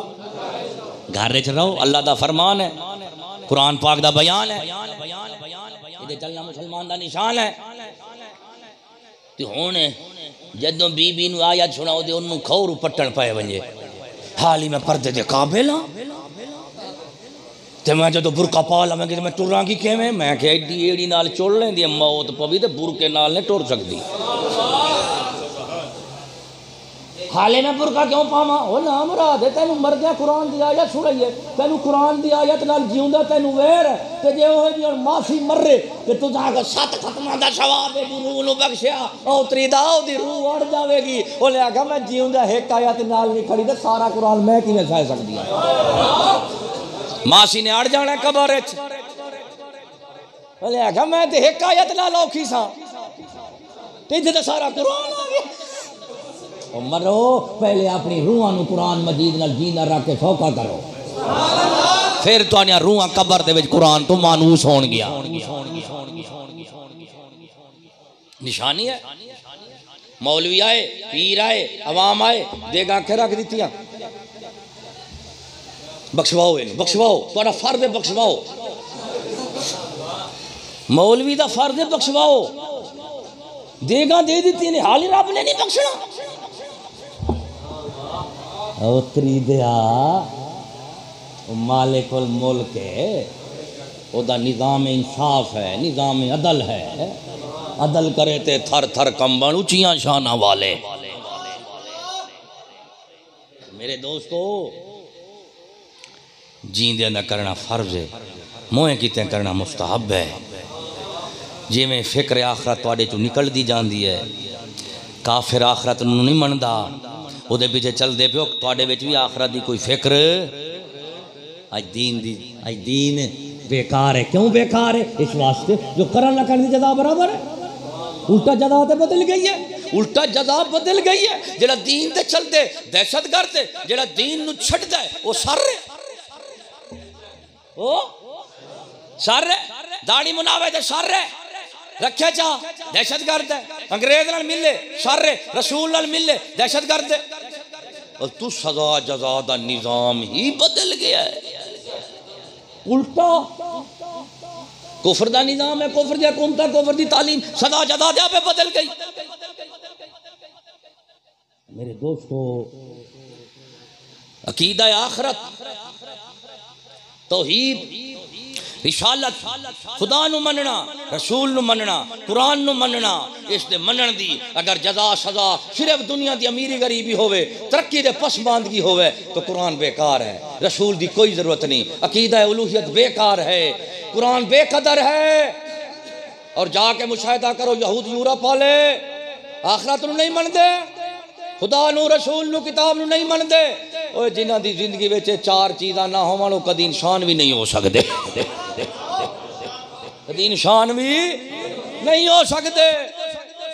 [SPEAKER 2] घर च रहो। अल्लाह दा फरमान है, कुरान पाक दा बयान है, इहदे चलना मुसलमान दा निशान है। हुण जदों बीबी नूं आयत सुनाओ दे उन्नू खौरू पट्टन पाए वंजे, हाल ही मैं पर्दे दे काबिल हाँ, ते मैं जदों बुरका पा लवांगी तो मैं टुरांगी किवें? मैं क्या एडी एड़ी नाल चुड़ लैंदी मौत पवी ते बुरके नाल नहीं टुर सकदी। हाले मैं बुरका क्यों पावां? ओ ना मुराद है तैनूं मरदे कुरान दी आयत सुनाइए, तैनूं कुरान दी आयत नाल जीउंदा तैनूं वैर है। ते जे ओह जी मासी मरे ते तू जाके सत खत्मां दा सवाब दी रूह नूं बख्शिया, औतरी दा ओदी रूह अड़ जावेगी। ओने आखा मैं जीउंदा एक आयत नाल नहीं खड़ी ते सारा कुरान मैं किवें सह सकदी हां? मासी ने अड़ जाना कबर च। ओने आखा मैं ते एक आयत नाल औखी सां ते इत्थे ते सारा कुरान आ गया। मरो पहले अपनी रूहां नूं कुरान मजीद नाल जींदा रख के सौखा करो, फिर तुहाडियां रूहां कबर दे विच कुरान तो मानूस होण गया। निशानी है। मौलवी आए, पीर आए, अवाम आए, देगा आखे रख दित्तियां, बख्शवाओ इन्हूं, बख्शवाओ, तुहाडा फर्ज है बख्शवाओ। मौलवी दा फर्ज है बख्शवाओ। देगा दे दित्ती ने, हाल ही रब ने नहीं बख्शना। उतरी दिया मालिकुल मुल्क है, ओदा निज़ाम इंसाफ है, निज़ाम अदल है। अदल करे ते थर थर कंबन ऊंचियां शाना वाले। मेरे दोस्तों, जींदे ना करना फर्ज है, मोए किते करना मुस्तहब है। जिवें फिक्र आखरत तुहाडे चों निकलदी जांदी है, काफिर आखरत नूं नहीं मनदा, उहदे पीछे चलदे पिओ, तुहाडे विच भी आखरत दी कोई फिक्र। अज दीन बेकार है। क्यों बेकार है? इस वास्ते जो करन ना करन दी जज़ा बराबर है। उल्टा जज़ा तो बदल गई है, उल्टा जज़ा बदल गई है। जेड़ा दीन ते चलदे दहशतगर्द है, जेड़ा दीन नूं छड्डदा है वो सर है, ओ सर है। दाढ़ी मुनावे ते सर है, रखे चा दहशतगर्द है। अंग्रेज नाल मिले सर है, रसूल नाल मिले दहशतगर्द है। और तू सजा जजा दा निजाम ही बदल गया है, उल्टा कुफर दा निजाम है, कुफर दी हुकूमत, कुफर दी तालीम, सजा जजा दे पे बदल गई। मेरे दोस्तों, अकीदा आखरत, तौहीद, रिसालत, खुदा नू मनना, रसूल नू मनना, कुरान नू मनना, इस दे मनन दी अगर जजा सजा सिर्फ दुनिया दी अमीरी गरीबी होवे, तरक्की दे पसमानदगी होवे तो कुरान बेकार है, रसूल दी कोई जरूरत नहीं। अकीदा उलूहियत बेकार है, कुरान बेकदर है। और जाके मुशाहिदा करो, यहूद यूरोप वाले आखिरत नू नहीं मनदे, खुदा नू, रसूल नू, किताब नू नहीं मनदे। ओए जिन्हां दी जिंदगी विच चार चीज़ां ना होवन वो कदी इंसान भी नहीं हो सकते, कदी इंसान भी नहीं हो सकते।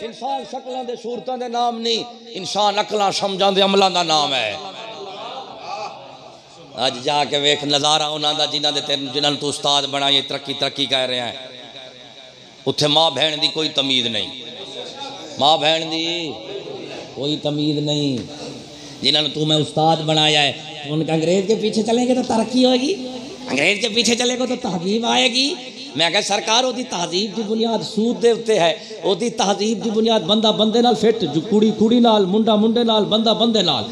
[SPEAKER 2] इंसान शक्लों दे सूरतां दे नाम नहीं, इंसान अकलां समझां दे अमलां दा नाम है। अज जाके वेख नज़ारा उन्हां दा जिन्हां तू उस्ताद बनाई तरक्की तरक्की कह रहे हैं, उत्थे माँ बहन दी कोई तमीज़ नहीं, माँ बहन दी कोई तमीज़ नहीं। जिन्होंने तू मैं उस्ताद बनाया है, तो उनके अंग्रेज के पीछे चलेंगे तो तरक्की होगी, अंग्रेज के पीछे चलेगा तो तहजीब आएगी। मैं कहा सरकार ओदी तहजीब की बुनियाद सूद दे उत्ते है, ओदी तहजीब की बुनियाद बंदा बंदे नाल फिट, कुड़ी कुड़ी नाल, मुंडा मुंडे नाल, बंदा बंदे नाल।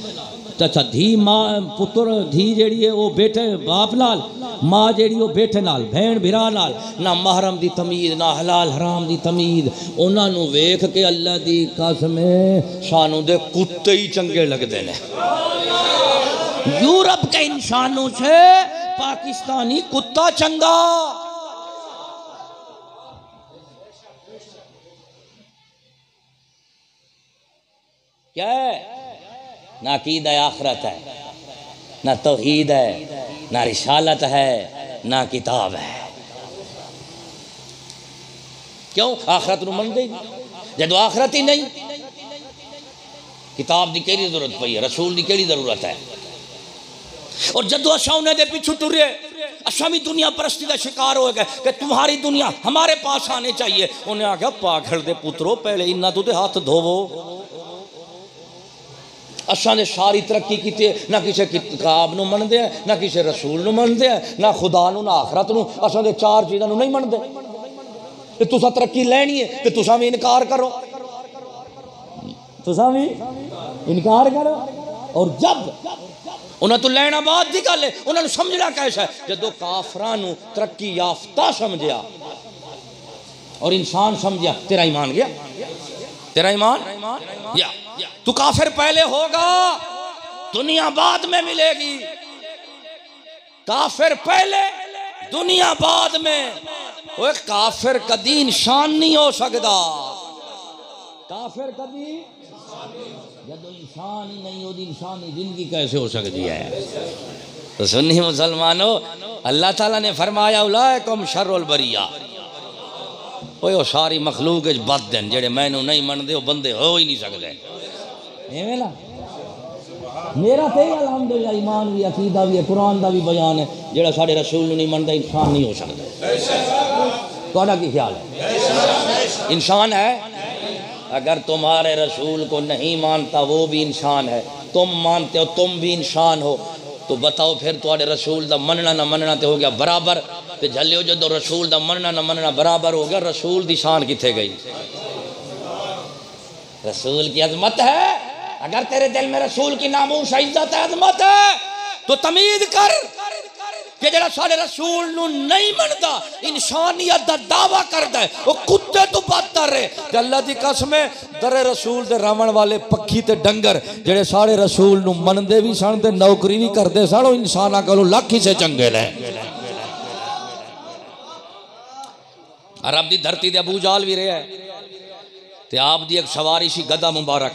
[SPEAKER 2] अच्छा धी माँ पुत्र धी जेड़ी है वो बेटे बाप नाल, माँ जेड़ी वो बेटे नाल, भैन भिरा नाल, ना महरम दी तमीज़ ना हलाल हराम दी तमीज़। उन्होंने वेख के अल्लाह दी कसम सानू दे कुत्ते ही चंगे लगते हैं। यूरोप के इंसानों से पाकिस्तानी कुत्ता चंगा। क्या है? ना अकीदा आखरत है, ना तौहीद है, ना रिसालत है, ना किताब है। क्यों? आखरत नूं मनदे नहीं। जदों आखरत ही नहीं, किताब की केड़ी जरूरत पई है, रसूल की केड़ी जरूरत है। और जदों असां उन्हां दे पिछू टुरे, असां भी दुनिया परस्ती का शिकार हो गए कि तुम्हारी दुनिया हमारे पास आने चाहिए। उन्हें आख्या पागल दे पुत्रो, पहले इन्ना तो हाथ धोवो। असां ने सारी तरक्की की, ना किसी किताब नूं मनदे हैं, ना किसी रसूल नूं मनदे हैं, ना खुदा नूं, ना आखरत नूं। असां दे चार चीज़ां नूं नहीं मनदे। ते तुसां तरक्की लैनी है ते तुसां भी इनकार करो, तुसां भी इनकार करो। और जब उन्हें तो लैना बाद की गल है, उन्होंने समझना कैसा है। जदों काफरां नूं तरक्की याफ्ता समझिया और इंसान समझिया, तेरा ईमान गया, तेरा ईमान या तू काफिर पहले होगा, दुनिया बाद में मिलेगी। काफिर पहले, दुनिया बाद में। वो काफिर कदी इंसान नहीं हो सकता। काफिर कदी जब इंसान ही नहीं होती, इंसानी जिंदगी कैसे हो सकती है? तो सुन्नी मुसलमानों, अल्लाह ताला ने फरमाया उलाइकुम शर्रुल बरिया, वो सारी मखलूक बद हैं जेड़े मैनू नहीं मनते, वो बंदे हो ही नहीं सकते। एवें ना मेरा तो अलहमदुलिल्लाह ईमान भी, अकीदा भी है, कुरान का भी बयान है। जेड़ा साढ़े रसूल नहीं मनता इंसान नहीं हो सकता। तुहाडा की ख्याल है? इंसान है। अगर तुम्हारे रसूल को नहीं मानता वो भी इंसान है, तुम मानते हो तुम भी इंसान हो, तो बताओ फिर तुम्हारे रसूल का मनना ना मनना तो हो गया बराबर। तो झल्लियो जो रसूल का मनना ना मनना बराबर हो गया, रसूल की शान किथे गई? रसूल की अजमत है। अगर तेरे दिल में रसूल की नामूस इज्जत है, अजमत है, तो तमीज कर कि जेड़ा सारे रसूल नूं नहीं मनदा, इंसानियत दा दावा करदा है, वो कुत्ते तो बदतर है। ते अल्लाह दी कसम है, दरे रसूल दे रावण वाले पक्षी ते डंगर जेड़े सारे रसूल नूं मनदे भी सन ते नौकरी भी करदे सन, वो इंसानां कोलों लख ही से चंगे ने। अरब दी धरती ते अबू जाल भी रहा है, ते आप दी एक सवारी सी गदा मुबारक,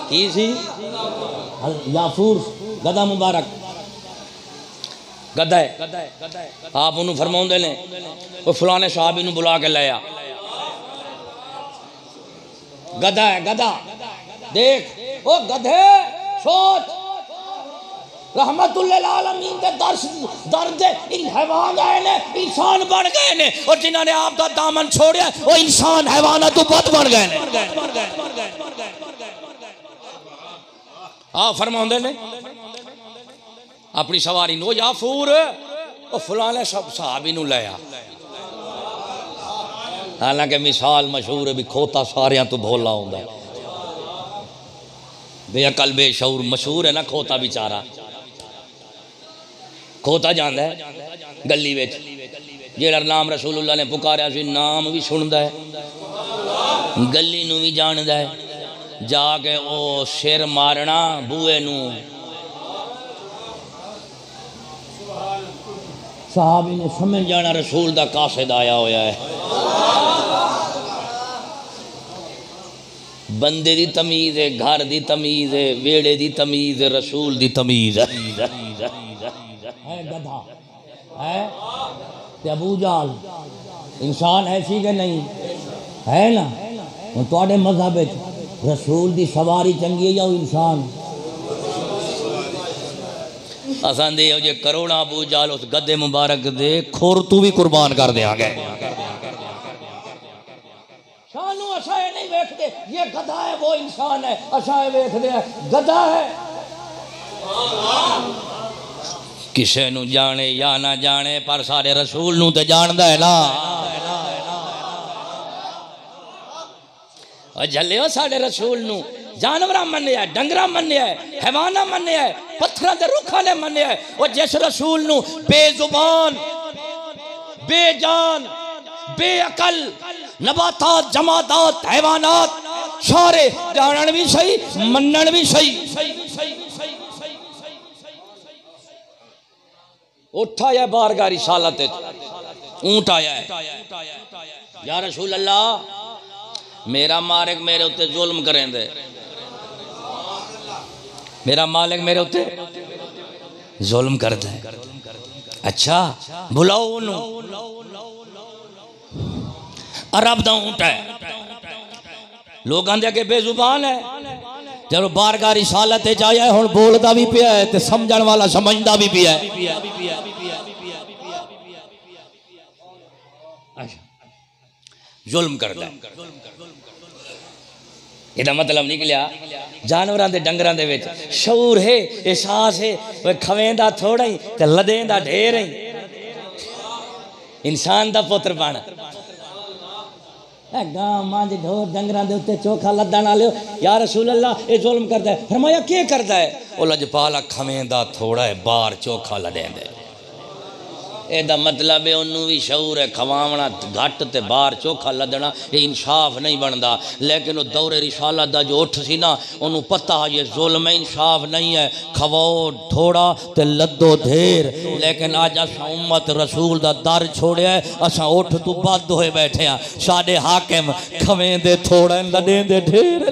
[SPEAKER 2] की सी याफूर गदा मुबारक, गदा है। आप उन्होंने फरमाउंदे ने वो फलाने साहब इन्हू बुला के लाया, गदा है गदा, देख ओ गधे सोच, रहमतुल्लिल आलमीन दे दर्द इन हैवान आए ने इंसान बन गए ने, और जिन्होंने आप दा दामन छोड़िया वो इंसान हैवाना तो बद बन गए ने। आ फरमाउंदे ने अपनी सवारी नो याफूर ओ फलाने सब साहबी नू लाया। हालांकि मिसाल मशहूर है भी खोता सारिया तो भोला होंदा है, बेअकल बेशऊर मशहूर है ना खोता बेचारा। खोता जांदा है गली विच, जेड़ा नाम रसूलुल्लाह ने पुकारिया सी नाम भी सुनदा है, गली नू भी जानदा है, जाके ओ सिर मारना बूए नू। साहब ने समझ जाना रसूल दा कासिद आया होया है। बंदे दी तमीज़ है, घर दी तमीज़ है, वेड़े दी तमीज़ है, रसूल दी तमीज़ है। गधा है ते अबू जाल इंसान है सी के नहीं है ना? तुहाडे मज़हब रसूल दी सवारी चंगी है या इंसान? असां दे जे करोड़ा अबू जाल उस गधे मुबारक दे खोर तू भी कुर्बान कर देंगे। सानू असा नहीं वेखते ये गधा है वो इंसान है, असा वेख दे गधा है। किसे नू जाने या ना जाने पर सारे रसूल नू ते जानदा है ना। और झल्लियो साडे रसूल नू जानवरा मन्निया है, डंगरा मन्निया है, हैवाना मन्निया है, पत्थर दे रुखा ने मन्निया है। और जिस रसूल नू बेजुबान, बेजान, बेअकल, नबातात, जमादात, हैवानात सारे जानन भी सही, मनन भी सही। उठ आया बारगाह रिसालत, ऊंट आया है, या रसूल अल्लाह मेरा मालिक मेरे उत्ते जुल्म करें दे, मेरा मालिक मेरे उत्ते जुल्म कर दे। अच्छा बुलाओ उन्होंने। अरब दा ऊंट है, लोगों के अगे बेजुबान है, जब बारगाह रिसालत आया हुण बोलदा भी पिया है ते समझण वाला समझदा भी पिया है। जुल्म करदा है, ਇਹਦਾ मतलब निकलिया जानवरां दे डंगरां दे विच शऊर है, एहसास है, खवेंदा थोड़ा ही ते लदेंदा ढेर ही। इंसान दा पुत्र बन गां मांझ ढोर डंगरां दे उत्ते चोखा लदण वाले या रसूल अल्लाह ये जुल्म करदा है। फरमाया के करदा है? ओ लजपाला खवेंदा थोड़ा है, बाहर चोखा लदेंदे। एदा मतलब है उन्होंने भी शऊर है, खवावना घट ते बाहर चोखा लदना ये इंसाफ नहीं बनता। लेकिन वो दौरे रिसालत दा जो उठ सी ना, उन्होंने पता है ये जुल्म है, इंसाफ नहीं है। खवाओ थोड़ा ते लदो ढेर। लेकिन अज असा उम्मत रसूल दा दर छोड़िया, असा उठ तू बद होए बैठे हाँ। साडे हाकिम खवेंदे थोड़ा लदेंदे ढेर।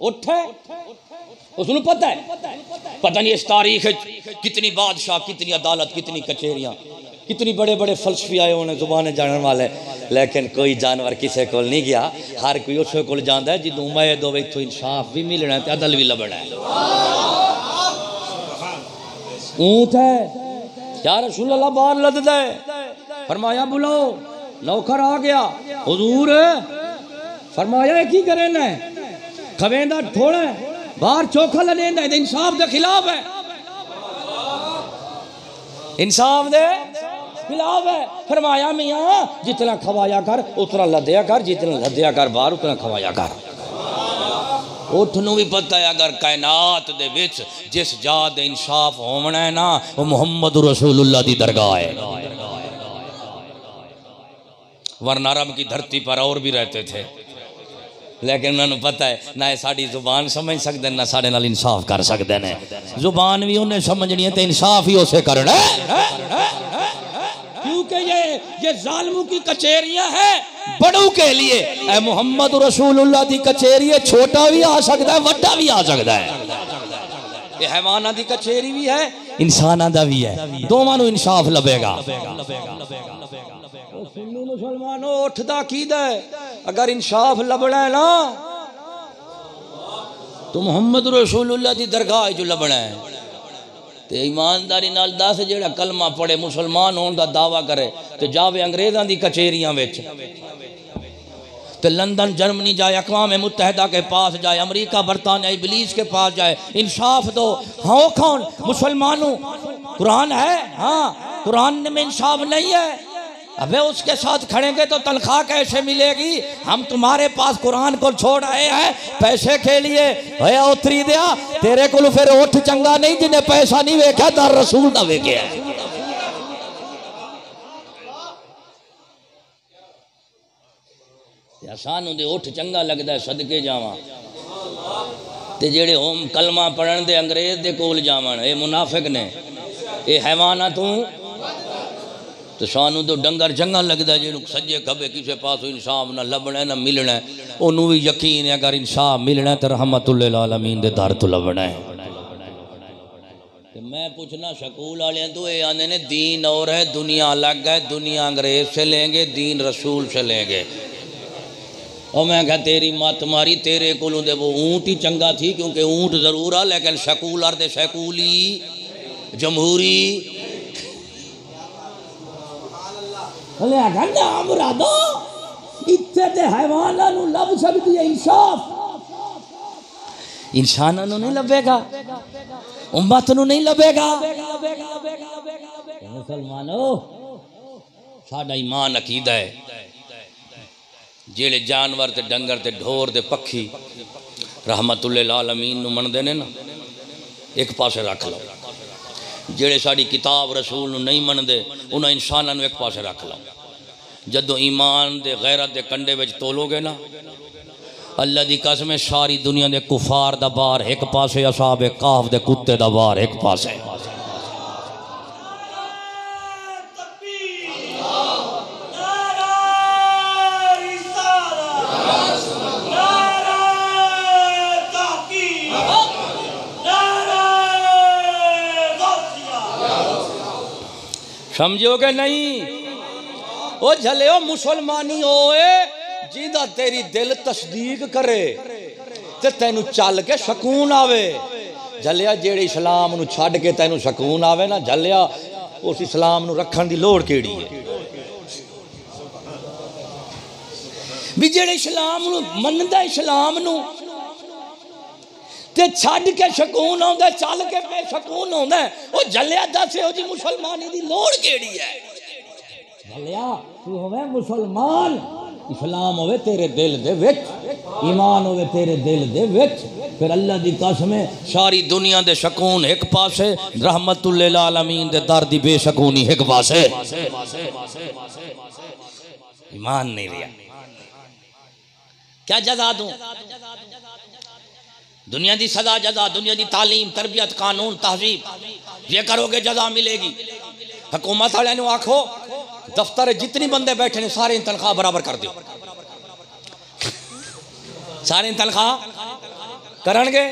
[SPEAKER 2] उठे उसनु पता है, पता नहीं इस तारीख कितनी बादशाह, कितनी अदालत, कितनी कचहरियां, कितनी बड़े बड़े फलसफी आए उन्हें जुबान जानने वाले। लेकिन कोई जानवर किसी को नहीं गया, हर कोई उस को जाता है जिदों उम्मीद हो इतों इंसाफ भी मिलना है, अदल भी लभना है। ऊंट है या रसूल अल्लाह बाहर लददा है, फरमाया बुलाओ, नौकर आ गया। हुजूर फरमाया की करे ना, खवेंदा थोड़ा बाहर चोखा लदेंदा, इंसाफ के खिलाफ है, इंसाफ दे खिलाफ है। फरमाया मियां जितना खवाया कर उतना लदया कर, जितना लदया कर बाहर उतना खवाया कर। उठ नूं भी पता है अगर कायनात दे विच जिस जात इंसाफ होना है ना, वो मुहम्मद रसूलुल्लाह दी दरगाह है। वरना अरब की धरती पर और भी रहते थे, लेकिन उन्होंने पता है ना साड़ी जुबान समझ सकते ना साढ़े नाल इंसाफ कर सकते हैं। जुबान भी उन्हें समझनी है तो इंसाफ ही उसे करना है, क्योंकि ये जालिमों की कचहरियां हैं बड़ों के लिए। ए मोहम्मद रसूलुल्लाह दी कचहरी है, छोटा भी आ सकता है, बड़ा भी आ सकता है। ये हैवाना दी कचहरी भी है, इंसाना दा भी है, दोवां नूं इंसाफ लभेगा। सुन्नी मुसलमानों उठदा कीदा है, अगर इंसाफ लभना है ना तो मुहम्मद रसूलुल्लाह दी दरगाह जो लभना है। ते ईमानदारी नाल दस जेड़ा कलमा पढ़े मुसलमान होने का दावा करे तो जावे अंग्रेज़ां दी कचहरियां विच, तो लंदन जर्मनी जाए, अक़वाम मुत्तहिदा के पास जाए, अमेरिका बरतानिया इबलीस के पास जाए, इंसाफ दो। हाँ कौन? मुसलमानों। कुरान है, हाँ कुरान में इंसाफ नहीं है। अबे उसके साथ खड़ेंगे तो तनख्वाह कैसे मिलेगी? हम तुम्हारे पास कुरान को छोड़ आए हैं पैसे के लिए। भैया उतरी दिया तेरे को फिर उठ चंगा नहीं जिन्हें पैसा नहीं वेख्या दर रसूल दा वेख्या। सानू दे उठ चंगा लगता है, सदके जावां ते जेड़े होम कलमा पढ़न दे अंग्रेज दे कोल जावन, ये मुनाफिक ने, ये हैवाना तू। तो सानू तो डंगर चंगा लगता है जिन्होंने सज्जे खबे किसी पास इंसाफ ना लभना ना मिलना, उन्होंने भी यकीन है अगर इंसाफ मिलना तो रहमतुल्लिल आलमीन दे दर तो लभना है। मैं पूछना स्कूल वाले तो ये आने ने दीन और है दुनिया अलग है, दुनिया अंग्रेज से लेंगे दीन रसूल से लेंगे। और मैं कहा तेरी मत मारी, तेरे को वो ऊँट ही चंगा थी क्योंकि ऊँट जरूर आ लेकिन सकूलर दे सकूली जमहूरी बोले आगा ना मुरादो इत्थे ते हैवानां नूं लभ सकदी है इंसाफ, इंसानां नूं नहीं लभेगा, उम्मत नूं नहीं लभेगा। मुसलमानो साडा ईमान अकीदा है जेड़े जानवर ते डंगर ते ढोर ते पक्षी रहमतुल्लिल आलमीन नूं मनदे ने ना एक पासे रख लो, जेड़े साड़ी किताब रसूल नूं नहीं मनदे उन्हां इंसानां नूं एक पासे रख लो। जदों ईमान दे गैरत दे कंडे विच तोलोगे ना अल्लाह दी कसम सारी दुनिया दे कुफार दा बार एक पासे, असहाबे काफ दे कुत्ते दा बार एक पासे। समझोगे नहीं? ओ झले मुसलमानी होए जिदा तेरी दिल तस्दीक करे ते तेनू चल के सकून आवे। झलिया जेड़े इस्लाम नू छड़ के तेनू सकून आवे ना, झलिया उस इस्लाम नू रखण दी लोड़ केड़ी है? भी जेड़े इस्लाम नू मनदा इस्लाम नू ते छड़ के सकून आउंदा, चल के बेसकून होंदा, ओ झलिया दस हो जी मुसलमानी दी लोड़ केड़ी है? झलिया तू होवे मुसलमान, इस्लाम होवे तेरे दिल दे विच, ईमान होवे तेरे दिल दे विच, फिर अल्लाह दी कसम सारी दुनिया दे सकून एक पासे, रहमतुल्लिल आलमीन दे दर दी बेसकूनी एक पासे। ईमान नहीं रिया क्या जज़ा दूं? दुनिया दी सजा जजा, दुनिया दी तालीम तरबियत कानून तहजीब ये करोगे जजा मिलेगी। हुकूमत वाले नूं आखो दफ्तर जितनी बंदे बैठे ने सारे तनख्वाह बराबर कर दो, सारे तनख्वाह करनगे,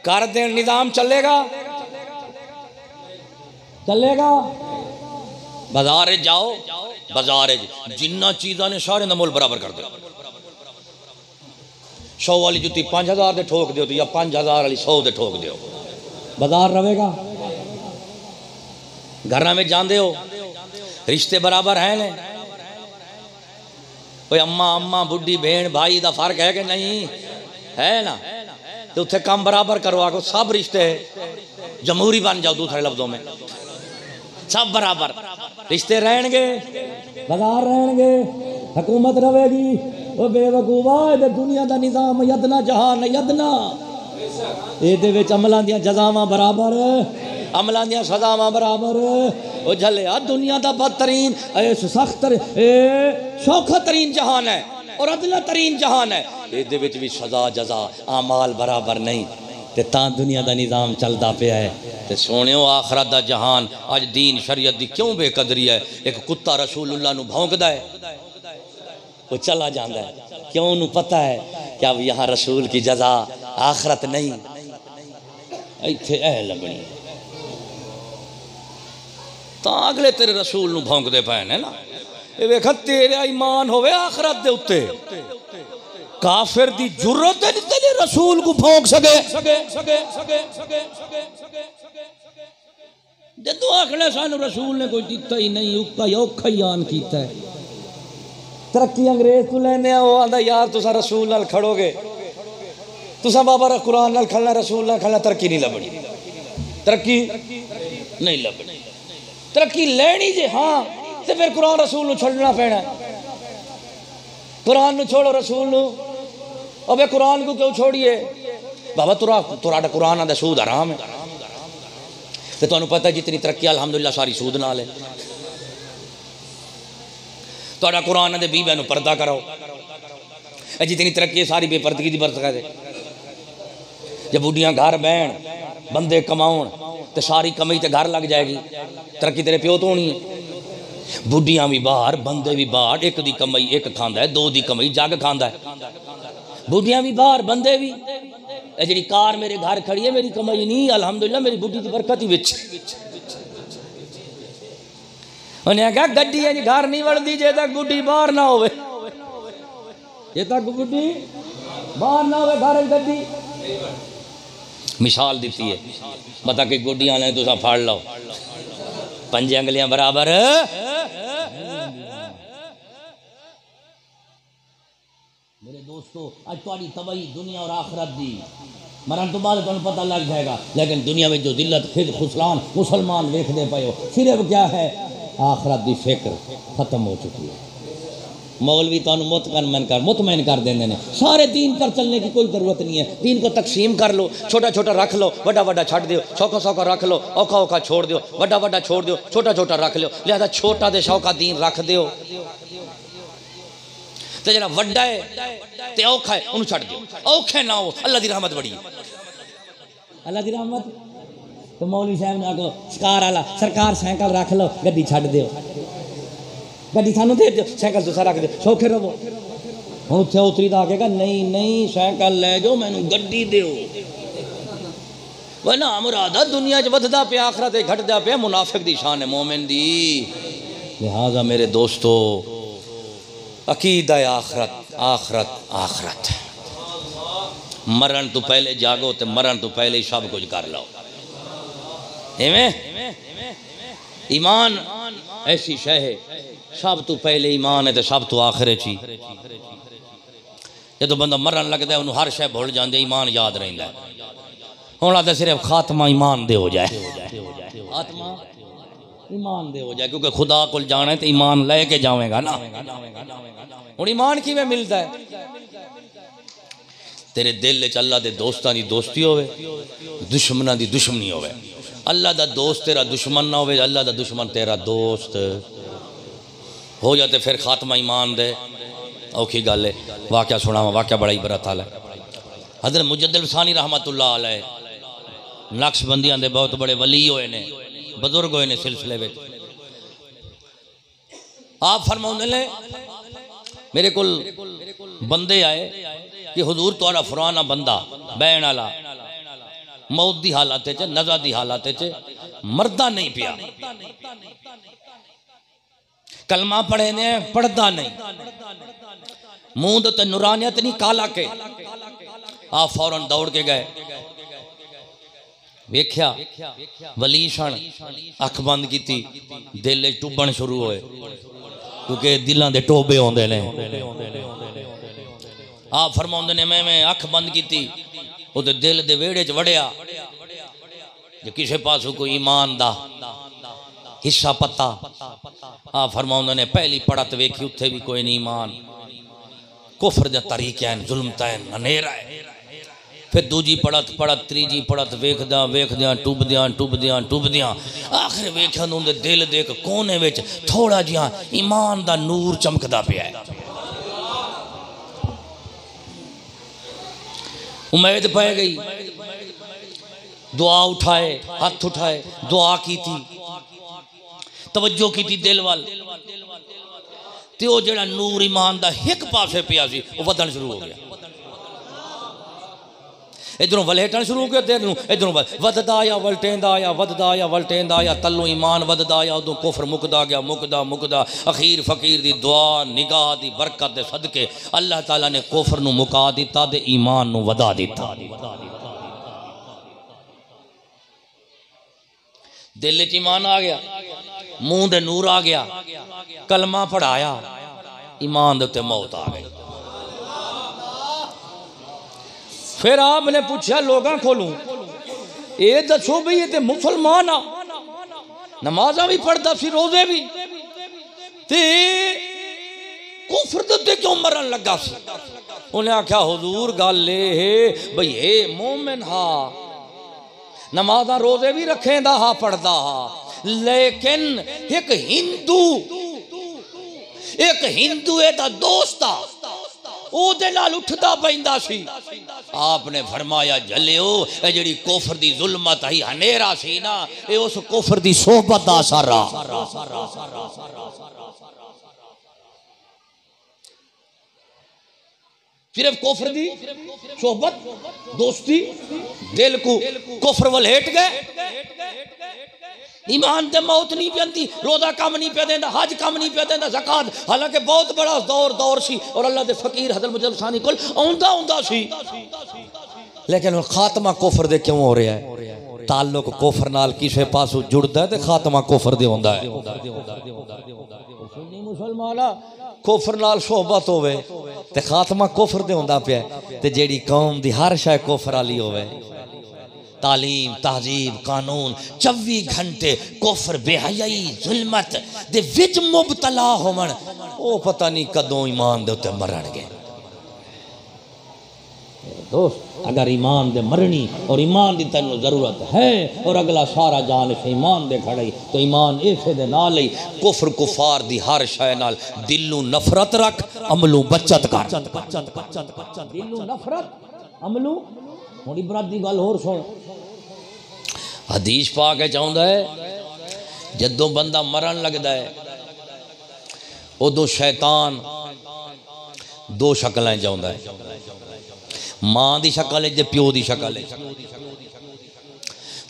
[SPEAKER 2] कर दे निजाम चलेगा चलेगा। बाजार जाओ, बाजार जिन्ना चीज़ां ने सारे दा मुल बराबर कर दो। 100 वाली जुत्ती 5000 दे ठोक दो या 5000 वाली 100 दे ठोक दो, बाजार रहेगा। घर में जाते हो रिश्ते बराबर हैं ने? कोई अम्मा अम्मा बुढ़ी भेण भाई का फर्क है कि नहीं है ना? तो उत्थे काम बराबर करो, आको सब रिश्ते जमहूरी बन जाओ, दूसरे लफ्जों में सब बराबर रिश्ते रहेंगे, बाजार रहेंगे, हुकूमत रहेगी। वो बेवकूफा दुनिया का निजाम यदना जहान यदना, ये अमलों दी जजावां बराबर, अमलों दी सजावां बराबर। वो झलिया दुनिया का बदतरीन सख्त सौखा तरीन जहान है और अदना तरीन जहान है, ये भी सजा जजा आमाल बराबर नहीं, ते तां दुनिया का निजाम चलता पिया है। ते सोनियो आखरत का जहान अज दीन शरीयत की क्यों बेकदरी है? एक कुत्ता रसूलुल्लाह नूं भौंकदा है, वो चला जाता है, क्यों? उन्हें पता है कि अब यहाँ रसूल की जजा आखरत नहीं, इत्थे ऐ लगनी। तो अगले तेरे रसूल नूं भौंकदे पे ने ना, ये वेख तेरा ईमान होवे आखरत दे उत्ते, काफिर दी जुर्रत नहीं तेरे रसूल को भौंक सके। जदों आखने सानू रसूल ने कोई दिता ही नहीं, उक्का औखा ही आन कीता है। तरक्की अंग्रेज तू लेने वो आंदा यार तुसा रसूल नाल खड़ोगे, तुसा बाबा कुरान नाल खड़ना रसूल नाल खड़ना, तरक्की नहीं लभनी, तरक्की नहीं लभनी। तरक्की लेनी जे हाँ तो फिर कुरान रसूल नूं छड्डना पैना, कुरान नूं छोड़ो रसूल नूं। अबे कुरान को क्यों छोड़िए बाबा? तुराडा कुरान आंदा सूद हराम है, तो तुहानूं पता जितनी तरक्की अलहमदुलिल्लाह सारी सूद नाल है। तुहाडा कुरान आंदे बीबियां नूं पर्दा कराओ, जितनी तरक्की सारी बेपर्दगी दी बरकत है। जब बुढ़ियां घर बहन बंदे कमाउण तो सारी कमाई तो घर लग जाएगी, तरक्की तेरे प्यो तो होनी है। बुढ़ियां भी बाहर बंदे भी बाहर, एक दी कमाई एक खांदा है, दो दी कमाई जग खांदा है। बुढ़ियां भी बाहर बंदे भी। जी कार मेरे घर खड़ी है, मेरी कमाई नहीं, अल्हम्दुलिल्लाह मेरी बुढ़ी की बरकत ही विच। उन्हें आख्या गड्डी है जी घर नहीं वड़ती जे तक बुढ़ी बाहर ना होवे, जे तक बुढ़ी बाहर ना होवे घर गड्डी। मिसाल दी है, बता कि गुड्डियां ने तुसा फाड़ लो, पंजे अंगलियां बराबर दोस्तों आज तुम्हारी तबाही दुनिया और आखिरत दी मरण तो बाद तुम्हें पता लग जाएगा, लेकिन दुनिया में जो दिल्लत फिर खुसरान मुसलमान देखते पे हो सिर्फ क्या है आखिरत की फिक्र खत्म हो चुकी है। मौलवी तो मुतमैन कर देंगे ने सारे दीन पर चलने की कोई ज़रूरत नहीं है। दीन को तकसीम कर लो, छोटा छोटा रख लो, बड़ा बड़ा छड़ दो, सौखा सौखा रख लो, औखा औखा छोड़ दो, बड़ा बड़ा छोड़ दो, छोटा छोटा रख लो। लिहाजा छोटा दे सौखा दीन रख दो, तो जरा वड्डा है ते औखा है उन्हें छड़ दो। औखे ना हो, अल्लाह की रहमत बड़ी है, अल्लाह की रहमत। तो मौलवी साहब ने आगो सरकार वाला सरकार साइकिल रख लो, गड्डी छड़ दो, गड्डी सानू दे दो, साइकिल दूसरा रख दो, सौखे रहो। हूँ उत्थे उतरी तो आकेगा नहीं नहीं साइकिल लै जाओ मैनू गड्डी दो। वह ना मुरादा दुनिया च वधदा पिया आखरत घटदा पिया, मुनाफिक दी शान है मोमिन दी। लिहाजा मेरे दोस्तों अकीदा आखरत आखरत आखरत, मरण तो पहले जागो तो मरण तो पहले ही सब कुछ कर लो। ईमान ऐसी शय है, सब तो पहले ईमान है तो सब तो आखिर ची। जो बंदा मरण लगता है उन्होंने हर शय भुल जाते, ईमान याद रहिंदा है। हुण आता सिर्फ खात्मा ईमान दे हो जाए, आत्मा ईमान दे हो जाए, क्योंकि खुदा को जाना है तो ईमान लेके जावेगा ना। हुण ईमान किवें मिलता है? तेरे दिल च अल्लाह दे दोस्तां दी दोस्ती होवे, दुश्मनां दी दुश्मनी होवे। अल्लाह दा दोस्त तेरा दुश्मन ना होवे, अल्लाह दा दुश्मन तेरा दोस्त हो जाते, फिर खात्मा ईमान दे औखी गल है। वाक़या सुनावा, वाक़या बड़ा ही बरत हाल है। हज़रत मुजद्दिद सानी रहमतुल्लाह अलैह नक्शबंदियां दे बहुत बड़े वली होए ने, बुजुर्ग होए ने सिलसिले में। आप फरमाउंदे ने मेरे को बंदे आए कि हुजूर तुहाड़ा फराना बंदा बैन वाला मौत की हालत च नज़ा की हालत च मरदा नहीं पिया, कलमा पढ़े ने पढ़दा नहीं, मुंह तो नूरानियत नहीं काला के। आप फौरन दौड़ के गए, वेख्या वली सन, अख बंद की, दिल टुबन शुरू होए, क्योंकि दिलों के टोबे आते ने। आप फरमाउंदे ने मैं अख बंद की, वो दिल दे वेड़े च वड़िया, जो किसी पासों कोई ईमान दा हिस्सा पता। आप फरमाउंदे ने पहली पड़त वेखी, उत्थे भी कोई नहीं ईमान, कुफर दे तरीके हैं, जुल्म तैन अनेरा है। फिर दूजी पड़त पड़त, तीजी पड़त, वेखदा वेखदा टुबदियां टुबदियां टुबदियां आखिर वेख्या उनके दिल दे एक कोने विच थोड़ा जिहा ईमान दा नूर चमकदा पिया है। उम्मीद पै गई, दुआ उठाए, हाथ उठाए, दुआ की थी, तवज्जो की थी दिल वाल, ते वो जेड़ा नूर ईमान दा एक पासे पिया सी वो वधन शुरू हो गया। इधरों वलेटन शुरू हो गया, इधरों वधदा आया वलटेंदा आया, वधदा आया वलटेंदा आया, तलों ईमान वधदा आया, उदों कुफर मुकदा गया, मुकदा मुकदा अखीर फकीर दी दुआ निगाह दी बरकत दे सदके अल्लाह ताला ने कुफर नू मुका दिता ते ईमान नू वधा दिता। दिल च ईमान आ गया, मुंह दे नूर आ गया, कलमा पढ़ाया, ईमान दे उत्ते मौत आ गई। फिर आपने पूछा लोगों कोलों, ये दसो भी ये ते मुसलमान आ, नमाजा भी पढ़ता सी, रोजे भी, ते कुफर दे उत्ते क्यों मरन लगा सी? उन्हें आख्या हुजूर गल ये बई ये मोमिन हा, नमाजा रोजे भी रखेंदा हा, पढ़दा हा, लेकिन एक हिंदू एदा दोस्त आ, ओदे नाल उठदा पैंदा सी। आपने फरमाया जलियो ए जिहड़ी कुफर दी जुल्मत ही हनेरा सी ना, ए उस कुफर दी सोहबत दा असर आ। सिर्फ कुफर दी सोहबत दोस्ती दिल को कुफर वल हेट गए, ईमान ते मौत नहीं पी, रोजा कम नहीं पे देंदा, हज कम नहीं पे देंदा, ज़कात हालांकि बहुत बड़ा दौर सी और अल्लाह दे फकीर हज़रत मुजद्दिद सानी कोल आउंदा सी, लेकिन खात्मा कुफर दे क्यों हो रहा है? ताल्लुक कुफर नाल किसे पासों जुड़दा है ते खात्मा कुफर दे होंदा है। मुसलमान
[SPEAKER 1] कुफर नाल सोहबत होवे ते खात्मा कुफर दे हुंदा पिया ते जेड़ी कौम दी हर शय कुफर वाली होवे तालीम तहजीब कानून 24 घंटे कुफर बेहयाई जुल्मत दे विच मुबतला होवन ओ पता नहीं कदों ईमान दे उत्ते मरणगे। दोस्त अगर ईमान दे मरनी और ईमान की तेन जरूरत है और अगला सारा जान से ईमान दे खड़े तो ईमान इसे दे नाल ही कुफर कुफार दी हर शय नाल दिलों नफरत रख अमलों बचत कर। दिलों नफरत अमलों हुण इबरत दी गल होर सुन हदीस पा के चाहुंदा है जदों बंदा मरण लगदा है उदों शैतान दो शक्लें चाहुंदा है मां की शक्ल है प्यो की शक्ल है।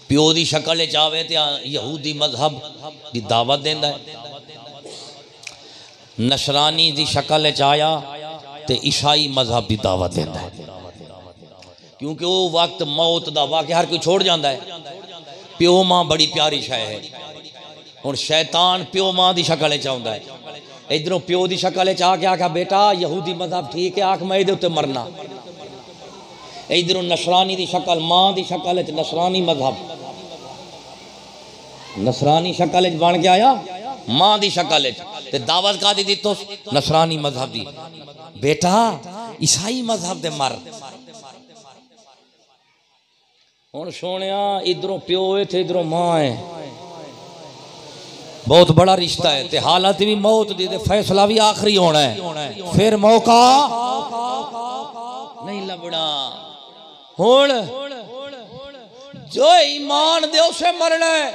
[SPEAKER 1] प्यो की शक्ल आवे तो यहूदी मजहब की दावत देंदा है नशरानी की शक्ल आया तो ईसाई मजहब की दावत देंदा है क्योंकि वो वक्त मौत का वाक़या हर कोई छोड़ जाता है। प्यो मां बड़ी प्यारी शय है हुण शैतान प्यो मां की शक्ल आउंदा है इधरों प्यो की शक्ल आके आख्या बेटा यहूदी मजहब ठीक है आख मैं इहदे उत्ते मरना इधरों नसरानी की शक्ल मां की शक्ल नसरानी मजहब नसरानी शक्ल बन के आया मां की शक्ल ते दावत का दी तो नसरानी मजहब की बेटा ईसाई मजहब दे मर हुण सोनिया इधरों प्यो है थे इधरों मां है बहुत बड़ा रिश्ता है ते हालत भी मौत दी ते फैसला भी आखिरी होना है फिर मौका नहीं लबड़ा। हुण जो ईमान दे उसे मरना है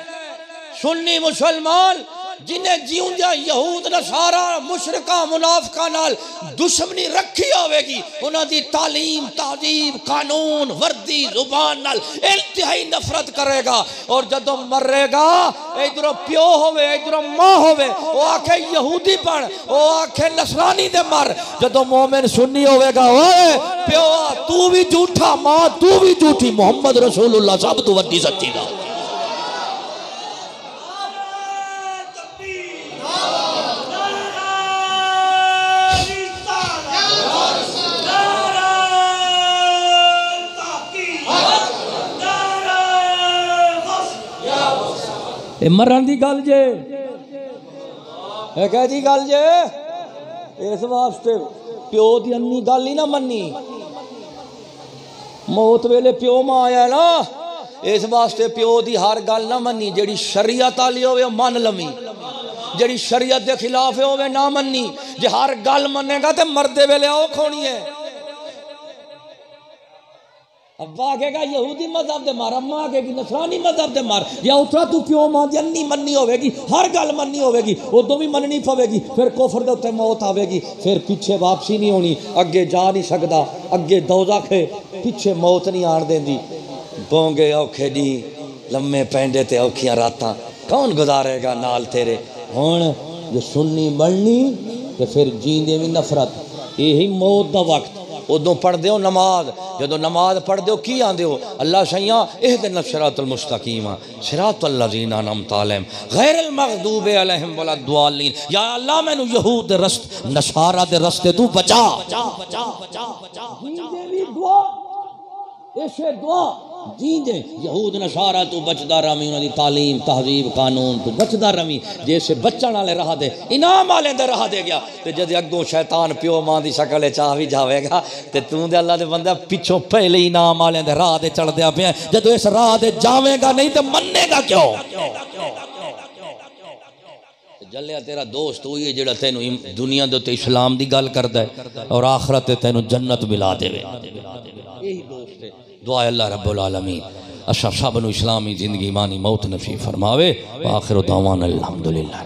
[SPEAKER 1] सुन्नी मुसलमान जिन्हें जीउंदा यहूद नसारा मुशरिका मुनाफिका नाल दुश्मनी रखी होवेगी उन्हां दी तालीम तहजीब कानून वर्दी जुबान नाल इंतहाई नफरत करेगा और जदों मरेगा इधरों प्यो होवे इधरों मां होवे वो आखे यहूदी बन वो आखे नसरानी दे मर जदों मोमिन सुन्नी होवेगा ओए प्यो तू भी झूठा मां तू भी झूठी मोहम्मद रसूलुल्लाह सब तो वड्डी सच्ची दा मरण की गल जे कह दी गल जे इस वास्ते प्यो की अन्नी गल ही ना मनी मौत वेले प्यो मां आया ना इस वास्ते प्यो की हर गल ना मनी जेड़ी शरीयत वाली होवे मन लवी जेड़ी शरीयत के खिलाफ होवे ना मनी जे हर गल मनेगा तो मरदे वेले औख होनी है। अब्बा आखेगा यहूदी मजहब दे मार अम्मा आखेगी नसरानी मजहब दे मार या उतरा तू प्यो मां दी अन्नी मन्नी होवेगी हर गल मन्नी होवेगी उदों भी मननी पवेगी फिर कुफर दे उत्ते मौत आवेगी फिर पीछे वापसी नहीं होनी अगे जा नहीं सकदा अगे दोज़ख है पीछे मौत नहीं आन देंदी बोंगे औखे दी लम्मे पैंडे ते औखियां रातां कौन गुजारेगा नाल तेरे। हुण जो सुन्नी बननी ते फिर जींदे भी नफरत यही मौत दा वक्त उदों पढ़ते हो नमाज जो नमाज पढ़ते हो की आंदे हो अल्लाह सैया इहदिना सिरातल मुस्तकीम सिरातल लज़ीना अनअमता अलैहिम गैरिल मग़दूबि अलैहिम वलद्दालीन या अल्लाह मैनू यहूद दे रस्ते नसारा दे रस्ते तू बचा जींदे भी दुआ ऐसे दुआ जींदे यहूद नसारा तू बचदा रमी उन्हां दी तालीम तहजीब कानून तू बचदा रमी जैसे बच्चन वाले राह दे इनाम वाले दे राह दे गया ते जद अगों शैतान प्यो मां दी शक्ल च आ भी जावेगा ते तू दे अल्लाह दे बंदा पिछों पहले इनाम वाले दे राह दे चलदे पिया जदों इस राह दे जावेगा नहीं ते मन्नेगा क्यों। जलिया तेरा दोस्त वही है जेड़ा तेनू दुनिया दे उत्ते इस्लाम दी गल करदा है और आखिरत ते तेनू जन्नत मिला देवे यही दोस्त है। दुआ अल्लाह रब्बुल आलमीन अशा सब नू इस्लामी जिंदगी मानी मौत नसीब फरमावे। आखिर दावाना अल्हम्दुलिल्लाह।